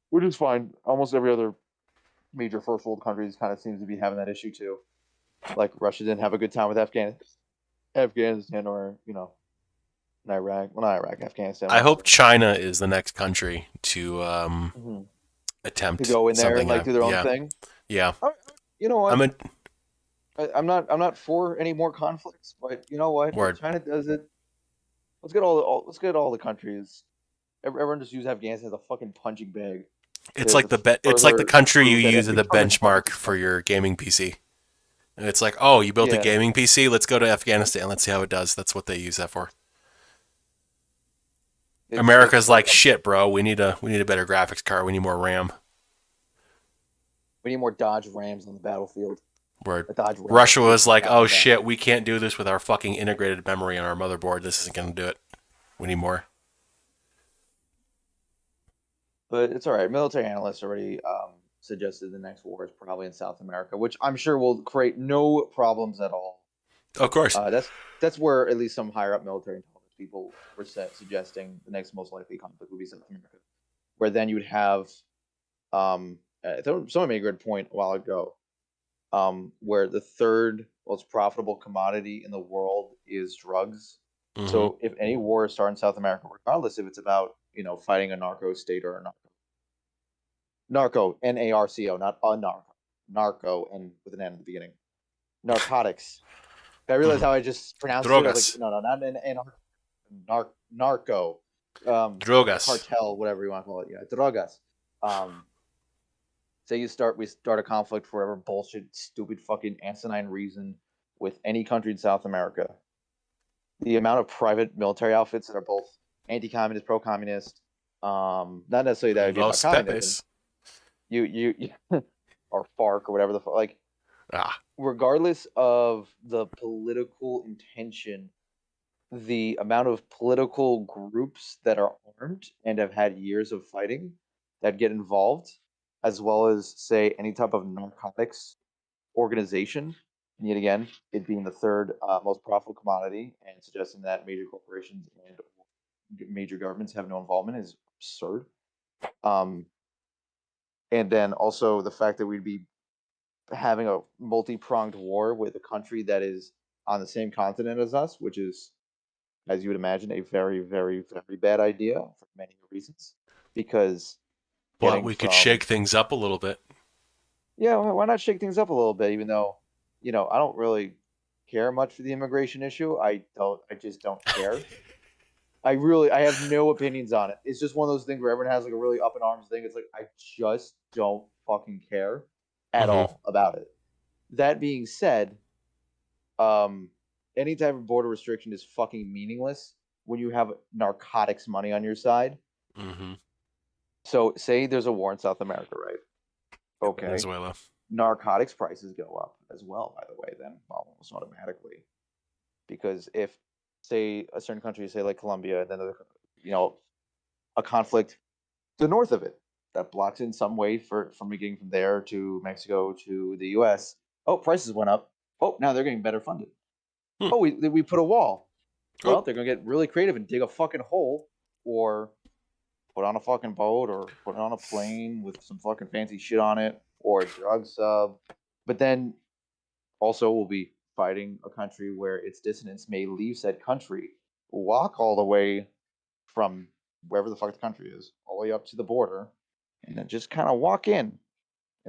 Which is fine. Almost every other major first world countries kind of seems to be having that issue too. Like Russia didn't have a good time with Afghanistan, or in Iraq. Well, not Iraq, Afghanistan. I Whatever. hope China is the next country to Mm-hmm. To attempt go in there and something. like do their own Yeah, thing. yeah. You know I'm what? a I'm not for any more conflicts, but you know what? If word. China does it, let's get all the countries. Everyone just use Afghanistan as a fucking punching bag It's like it's like the further country you prove that use as every a government benchmark is for your gaming PC. And it's like, oh, you built a yeah. gaming PC. Let's go to Afghanistan. Let's see how it does. That's what they use that for. It's America's like like, shit, bro. We need a better graphics card. We need more RAM. we need more Dodge Rams on the battlefield. Word. A Dodge Ram Russia actually was like, not oh on the shit, battlefield. we can't do this with our fucking integrated memory on our motherboard. This isn't gonna do it. We need more. But it's all right. Military analysts already suggested the next war is probably in South America, which I'm sure will create no problems at all. Of course. That's where at least some higher up military intelligence people were suggesting the next most likely conflict would be South America, where then you would have someone made a good point a while ago, where the third most profitable commodity in the world is drugs. Mm-hmm. So if any war is started in South America, regardless if it's about fighting a narco state or a narco, NARCO, not a narco, and with an N at the beginning, narcotics. I realized Mm-hmm. how I just pronounced it. I was like, Drogas. no, not an narco, Drogas. cartel, whatever you want to call it. Yeah, drogas. say we start a conflict for whatever bullshit, stupid, fucking asinine reason with any country in South America. The amount of private military outfits that are both anti-communist, pro-communist, not necessarily that would be about Los communism. Pepes. You or FARC or whatever the fuck. Like, Ah. regardless of the political intention, the amount of political groups that are armed and have had years of fighting that get involved, as well as say any type of narcotics organization, and yet again, it being the third most profitable commodity, and suggesting that major corporations and major governments have no involvement is absurd. And then also the fact that we'd be having a multi-pronged war with a country that is on the same continent as us, which is, as you would imagine, a very, very, very bad idea for many reasons. Because But getting we could from shake things up a little bit. yeah, why not shake things up a little bit? Even though, I don't really care much for the immigration issue. I just don't care. I have no opinions on it. It's just one of those things where everyone has like a really up in arms thing. It's like I just don't fucking care at Hmm. all about it. That being said, um, any type of border restriction is fucking meaningless when you have narcotics money on your side. Hmm. So, say there's a war in South America, right? Okay, Venezuela. narcotics prices go up as well. By the way, then almost automatically, because if say a certain country, say like Colombia, and then a conflict to the north of it that blocks in some way from getting from there to Mexico to the U.S. Oh, prices went up. Oh, now they're getting better funded. Hmm. Oh, we put a wall. Well, Oh. they're gonna get really creative and dig a fucking hole, or put on a fucking boat, or put on a plane with some fucking fancy shit on it, or a drug sub. But then also we'll be fighting a country where its dissidents may leave said country, walk all the way from wherever the fuck the country is, all the way up to the border, and then just kind of walk in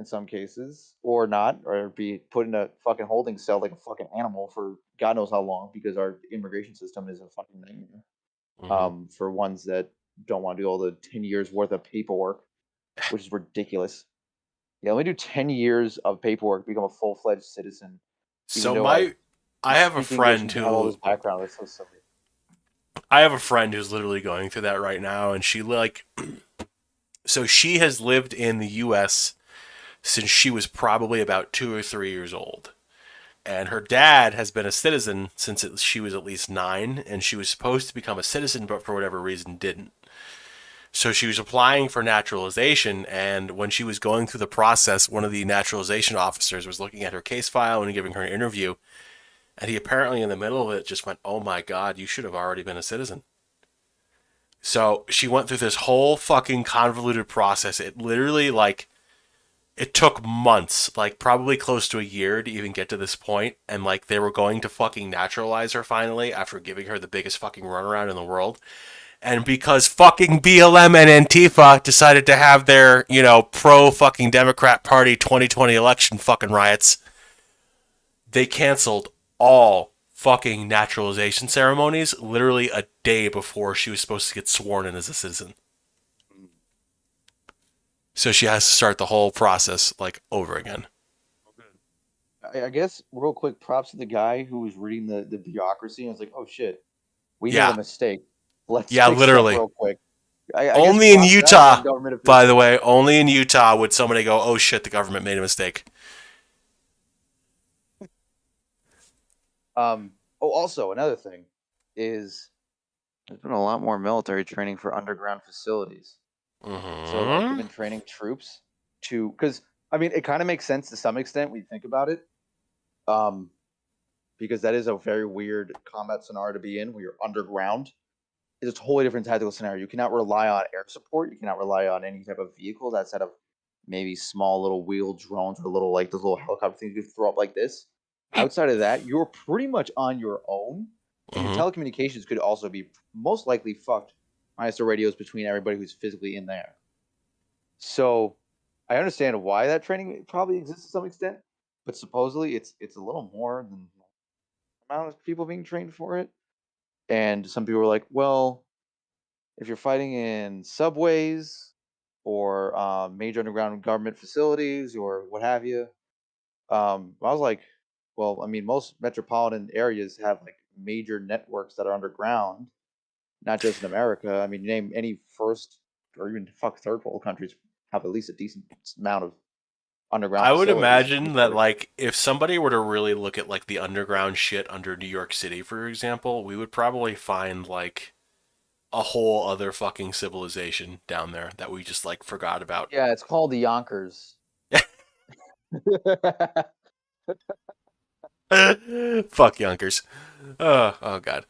some cases, or not, or be put in a fucking holding cell like a fucking animal for God knows how long, because our immigration system is a fucking nightmare. Hmm. For ones that don't want to do all the 10 years worth of paperwork, which is ridiculous. Yeah, let me do 10 years of paperwork, become a full fledged citizen, even So though I I have a speak English friend and have all who this background. That's so silly. I have a friend who's literally going through that right now, and she like so she has lived in the U.S. since she was probably about 2 or 3 years old. And her dad has been a citizen since she was at least 9, and she was supposed to become a citizen, but for whatever reason didn't. So she was applying for naturalization, and when she was going through the process, one of the naturalization officers was looking at her case file and giving her an interview, and he apparently in the middle of it just went, "Oh my God, you should have already been a citizen." So she went through this whole fucking convoluted process. It literally it took months, like probably close to a year to even get to this point, and like they were going to fucking naturalize her finally after giving her the biggest fucking runaround in the world. And because fucking BLM and Antifa decided to have their, pro fucking Democrat Party 2020 election fucking riots, they canceled all fucking naturalization ceremonies literally a day before she was supposed to get sworn in as a citizen. So she has to start the whole process like over again. I guess real quick, props to the guy who was reading the bureaucracy and was like, "Oh shit, we made a Yeah. mistake. Let's Yeah, fix that literally. real quick." I guess Only in props to that one Utah, government by the official. way, only in Utah would somebody go, "Oh shit, the government made a mistake." Oh, also another thing is there's been a lot more military training for underground facilities. So like they've Hmm. been training troops to, because I mean it kind of makes sense to some extent when you think about it. Um, because that is a very weird combat scenario to be in where you're underground. It's a totally different tactical scenario. You cannot rely on air support. You cannot rely on any type of vehicles outside of maybe small little wheeled drones or little like those little helicopter things you throw up like this. Outside of that, you're pretty much on your own, and your Hmm. telecommunications could also be most likely fucked minus the radios between everybody who's physically in there. So I understand why that training probably exists to some extent, but supposedly it's a little more than the amount of people being trained for it. And some people were like, well, if you're fighting in subways, or major underground government facilities or what have you. I was like, well, I mean, most metropolitan areas have like major networks that are underground, not just in America. I mean, name any first or even third world countries have at least a decent amount of underground I would facilities of some imagine that sort. like if somebody were to really look at like the underground shit under New York City, for example, we would probably find like a whole other fucking civilization down there that we just like forgot about. Yeah, it's called the Yonkers. Fuck Yonkers. Oh god.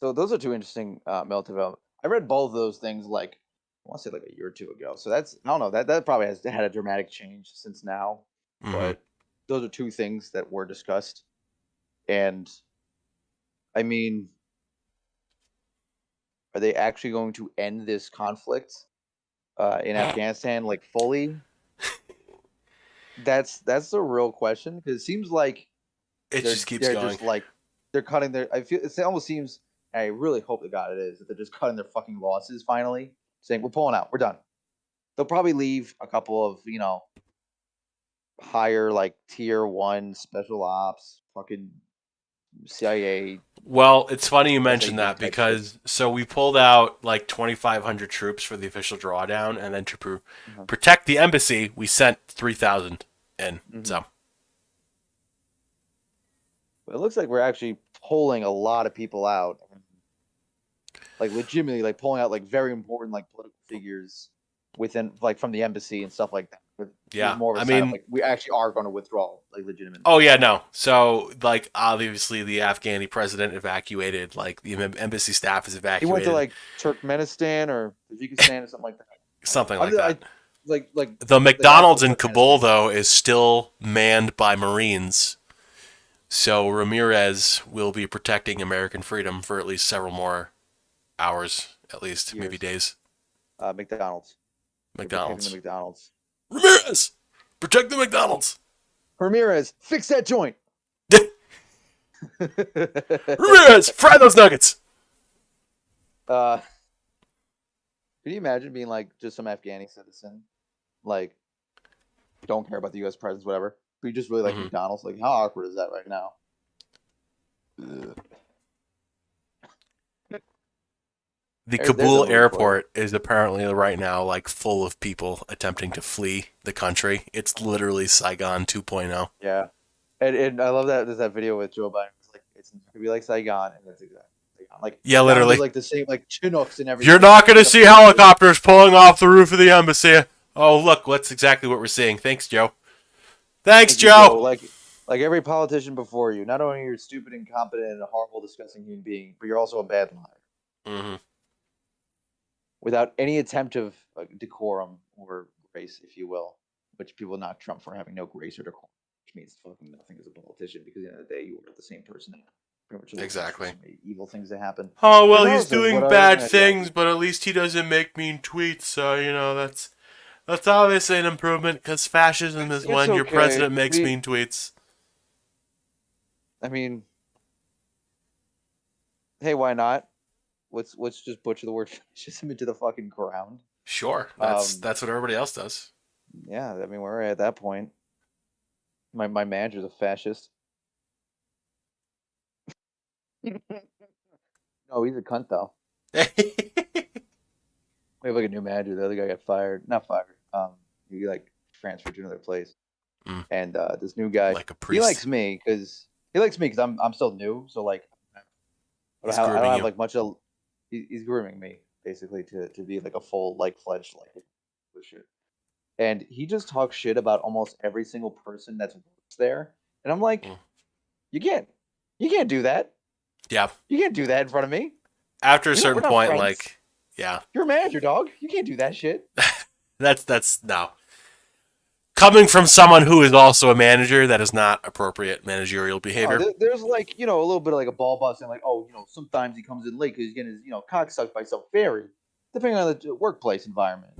So those are two interesting military development. I read both of those things like I want to say like a year or two ago. So that's I don't know that probably has had a dramatic change since now. Hmm. But those are two things that were discussed, and I mean, are they actually going to end this conflict in Afghanistan like fully? That's the real question because it seems like It they're just keeps they're going. just like they're cutting their. I feel it almost seems. I really hope to God it is that they're just cutting their fucking losses finally, saying we're pulling out, we're done. They'll probably leave a couple of higher like tier one special ops, fucking CIA, Well, it's funny you mentioned SAS that type shit. because so we pulled out like 2,500 troops for the official drawdown, and then to Uh-huh. protect the embassy, we sent 3,000 in. Mm-hmm. So But it looks like we're actually pulling a lot of people out, like legitimately, like pulling out like very important like political figures within like from the embassy and stuff like that. But this is yeah, more of I a sign of mean, like we actually are going to withdraw, like legitimately. oh yeah, no. So like obviously the Afghani president evacuated, like the embassy staff is He went to evacuated, like Turkmenistan or Tajikistan or something like that. something like I that. The like actual McDonald's in Kabul Turkmenistan. though is still manned by Marines. So Ramirez will be protecting American freedom for at least several more hours, at least maybe Years. days. McDonald's. They're protecting the McDonald's. McDonald's. Ramirez, protect the McDonald's. Ramirez, fix that joint. Ramirez, fry those nuggets. uh, can you imagine being like just some Afghani citizen, like don't care about the U.S. presence, whatever, but you just really like Hmm. McDonald's? Like, how awkward is that right now? Ugh. The There's a Kabul movie for you. airport is apparently right now like full of people attempting to flee the country. It's literally Saigon 2.0. Yeah, and I love that there's that video with Joe Biden. It's like it's not gonna be like Saigon, and that's exactly Saigon. Like Yeah, down to literally. like the same like Chinooks and You're everything. not Like going to straight up see like helicopters pulling off the roof of the embassy. Oh, look, that's exactly what we're seeing. Thanks, Joe. Thanks, thank you, Joe. Joe. Like every politician before you. Not only are you stupid, incompetent, and a horrible, disgusting human being, but you're also a bad liar. Hmm. Without any attempt of decorum or grace, if you will, which people knock Trump for having no grace or decorum, which means fucking nothing as a politician because at the end of the day, you are the same person that pretty much looks for Exactly. so many evil things to happen. Oh, well, he's Regardless of doing whatever, bad yeah, things, but at least he doesn't make mean tweets, so, that's obviously an improvement, because fascism is it's when your okay. president makes mean tweets. I mean, hey, why not? Let's just butcher the word fascism into the fucking ground. Sure, that's Um, that's what everybody else does. yeah, I mean, we're at that point. My manager's a fascist. No, he's a cunt though. We have like a new manager. The other guy got fired. Not fired. He like transferred to another place. Mm, And this new guy, like a priest. he likes me because I'm still new. So like He's I don't grooming have you. like much of. He's grooming me basically to be like a full like fledged like this shit. And he just talks shit about almost every single person that's works there. And I'm like, Mm. you can't you can't do that. Yeah. You can't do that in front of me. After a We're certain not point, friends. like, yeah, You're a manager, dog. You can't do that shit. that's no. Coming from someone who is also a manager, that is not appropriate managerial No, behavior. there's like a little bit of like a ball busting, like sometimes he comes in late because he's getting his cock sucked by some fairy, depending on the workplace environment.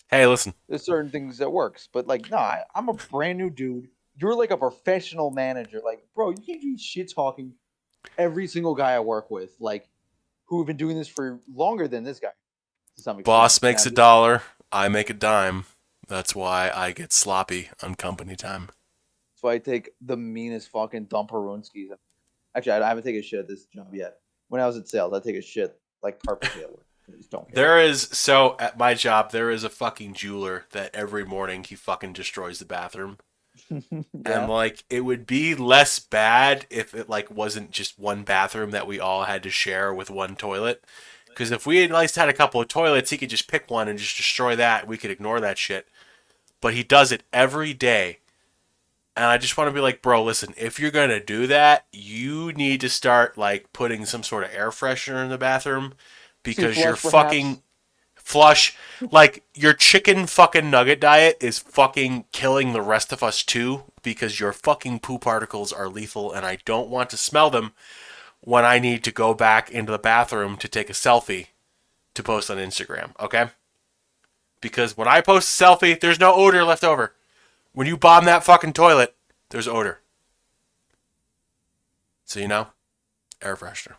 Hey, listen. There's certain things that works, but like no, I'm a brand new dude. You're like a professional manager, like bro. You can't be shit talking every single guy I work with. Like who have been doing this for longer than this guy to some extent. Boss makes And $1, I make a dime. That's why I get sloppy on company time. that's why I take the meanest fucking dumperunskis. Actually, I haven't taken a shit at this job yet. When I was at sales, I'd take a shit like purposely at work. I just don't care. So at my job, there is a fucking jeweler that every morning he fucking destroys the bathroom. And Yeah. like it would be less bad if it like wasn't just one bathroom that we all had to share with one toilet. Because if we had at least had a couple of toilets, he could just pick one and just destroy that. We could ignore that shit. But he does it every day. And I just want to be like, bro, listen, if you're going to do that, you need to start like putting some sort of air freshener in the bathroom See, because you're flush perhaps. fucking flush. Like your chicken fucking nugget diet is fucking killing the rest of us too because your fucking poo particles are lethal and I don't want to smell them when I need to go back into the bathroom to take a selfie to post on Instagram, okay? Because when I post a selfie, there's no odor left over. When you bomb that fucking toilet, there's odor. So air freshener.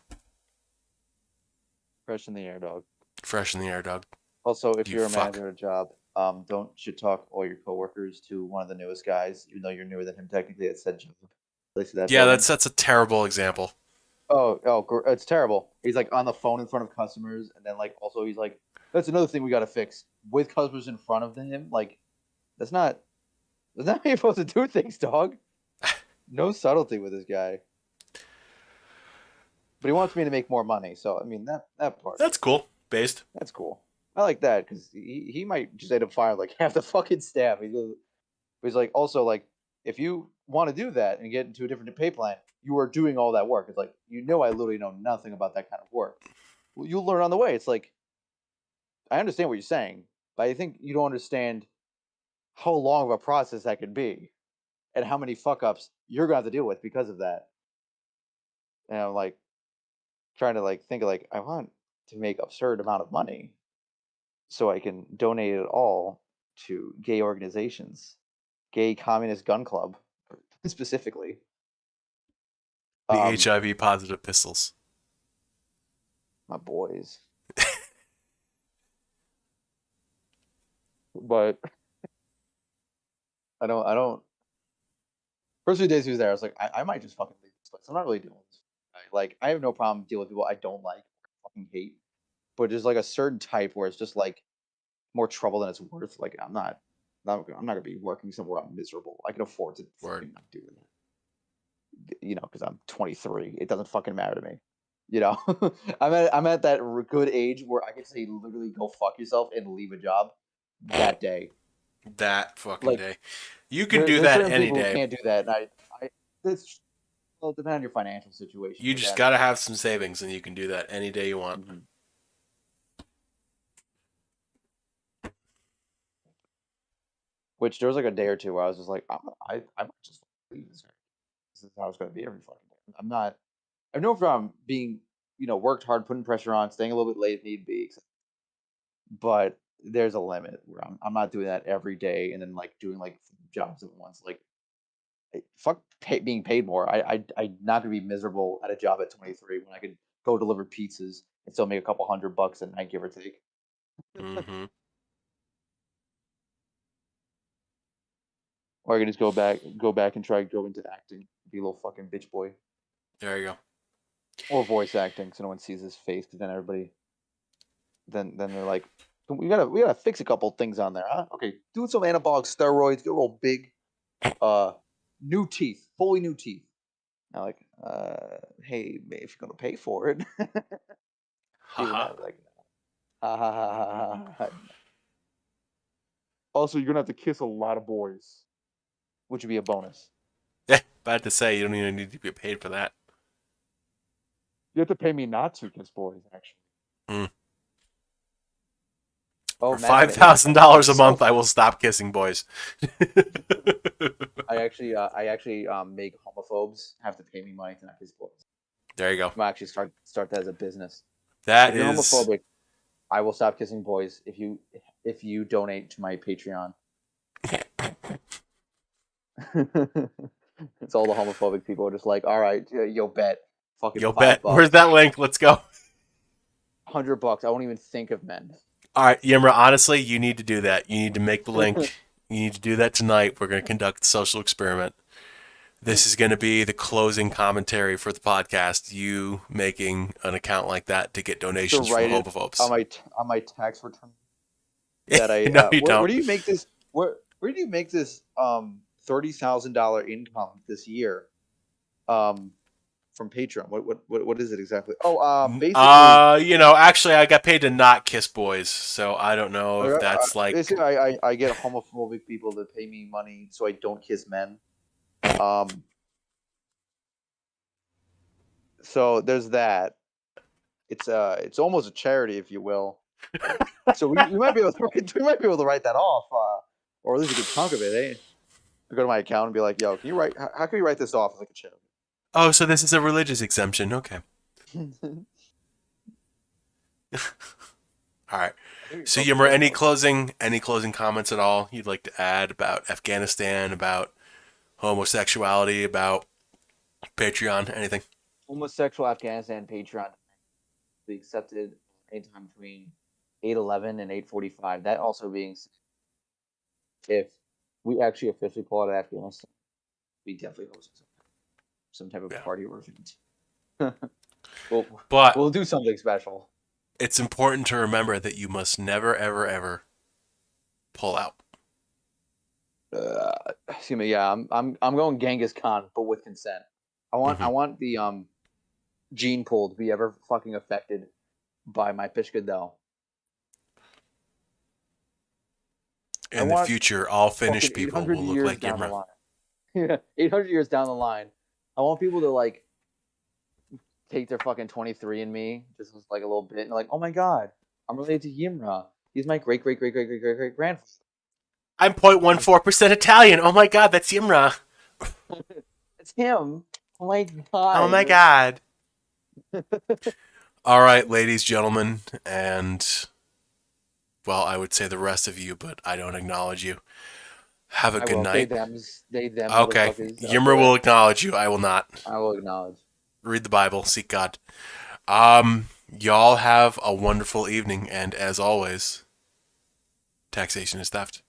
Fresh in the air, dog. Fresh in the air, dog. Also, if You you're a fuck. manager at a job, don't shit talk all your coworkers to one of the newest guys, even though you're newer than him technically at said job. At least that Yeah, building. that's a terrible example. It's terrible. He's like on the phone in front of customers, and then like also he's like, that's another thing we got to fix with customers in front of him. Like, that's not how you're supposed to do things, dog. No subtlety with this guy. But he wants me to make more money, so I mean that part. That's cool. Based. That's cool. I like that because he might just end up firing like half the fucking staff. He's like also like if you want to do that and get into a different pay plan, you are doing all that work. It's like I literally know nothing about that kind of work. Well, you'll learn on the way. It's like I understand what you're saying, but I think you don't understand how long of a process that could be and how many fuck ups you're gonna have to deal with because of that. And I'm like trying to like think of like I want to make absurd amount of money so I can donate it all to gay organizations, gay communist gun club specifically. The Um, HIV positive pistols. my boys. But I don't. First few days he was there, I was like, I might just fucking leave this place. I'm not really dealing with this guy. Like, I have no problem dealing with people I don't like, fucking hate. But there's like a certain type where it's just like more trouble than it's worth. Like, I'm not gonna be working somewhere I'm miserable. I can afford to Word. fucking not do that. Because I'm 23. It doesn't fucking matter to me. I'm at that good age where I can say literally go fuck yourself and leave a job that day. That fucking Like day. You can do there's that certain any people who day. can't do that, and I it's well, depending on your financial situation. You just Again, gotta have some savings and you can do that any day you want. mm-hmm. Which there was like a day or two where I was just like, I might just leave this. This is how it's going to be every fucking day. I'm not. I have no problem being, worked hard, putting pressure on, staying a little bit late if need be. But there's a limit where I'm not doing that every day and then like doing like jobs at once. Like fuck being paid more. I'm not gonna be miserable at a job at 23 when I could go deliver pizzas and still make a couple $100 a night, give or take. Mm-hmm. Or I could just go back and try to go into acting, be a little fucking bitch boy, There you go. or voice acting, so no one sees his face. Because then everybody, then they're like, we gotta fix a couple things on there, huh? Okay, do some anabolic steroids, get real big, uh, new teeth, fully new teeth. I'm like, hey, if you're gonna pay for it, even Haha. that, like, ha ha ha ha ha. Ha. Also, you're gonna have to kiss a lot of boys, which would be a bonus. Yeah, bad to say, you don't even need to get paid for that. You have to pay me not to kiss boys, actually. Mm. Oh, For Matt, $5,000 a month, myself. I will stop kissing boys. I actually make homophobes have to pay me money to not kiss boys. There you go. I'm actually start that as a business. That If you're is. homophobic, I will stop kissing boys if you donate to my Patreon. It's all the homophobic people are just like, all right, yo, bet, fucking Yo, bet. Where's $5. that link? Let's go. $100, I won't even think of men. All right, Yimra, honestly, you need to do that. You need to make the link. You need to do that tonight. We're going to conduct the social experiment. This is going to be the closing commentary for the podcast. You making an account like that to get To donations from write it homophobes. on my tax return that I No, you where don't. do you make this where do you make this $30,000 income this year from Patreon? What is it exactly? Oh, basically, Actually, I got paid to not kiss boys, so I don't know if that's like. basically I get homophobic people to pay me money so I don't kiss men. So there's that. It's almost a charity, if you will. So we might be able to write that off, or at least a good chunk of it. Eh? I go to my account and be like, "Yo, can you write? How can we write this off as like a charity?" Oh, so this is a religious exemption. Okay. All right. So, Yimra, any closing comments at all you'd like to add about Afghanistan, about homosexuality, about Patreon, anything? Homosexual Afghanistan Patreon be accepted anytime between 8:11 and 8:45. That also being said, if we actually officially pull out of Afghanistan, we definitely host some type of Yeah. party or event. we'll But we'll do something special. it's important to remember that you must never, ever, ever pull out. Excuse me. Yeah, I'm going Genghis Khan, but with consent. I want the gene pool to be ever fucking affected by my Pishkadel. In the future, all Finnish people will look like Yimra. Yeah, 800 years down the line, I want people to like take their fucking 23andMe, just like a little bit, and like, oh my god, I'm related to Yimra. He's my great great great great great great great grandfather. I'm 0.14% Italian. Oh my god, that's Yimra. It's him. Oh my god. Oh my god. All right, ladies, gentlemen, and well, I would say the rest of you, but I don't acknowledge you. Have a good night. They them. Okay, Yimra will acknowledge you. I will not. I will acknowledge. Read the Bible, seek God. Y'all have a wonderful evening, and as always, taxation is theft.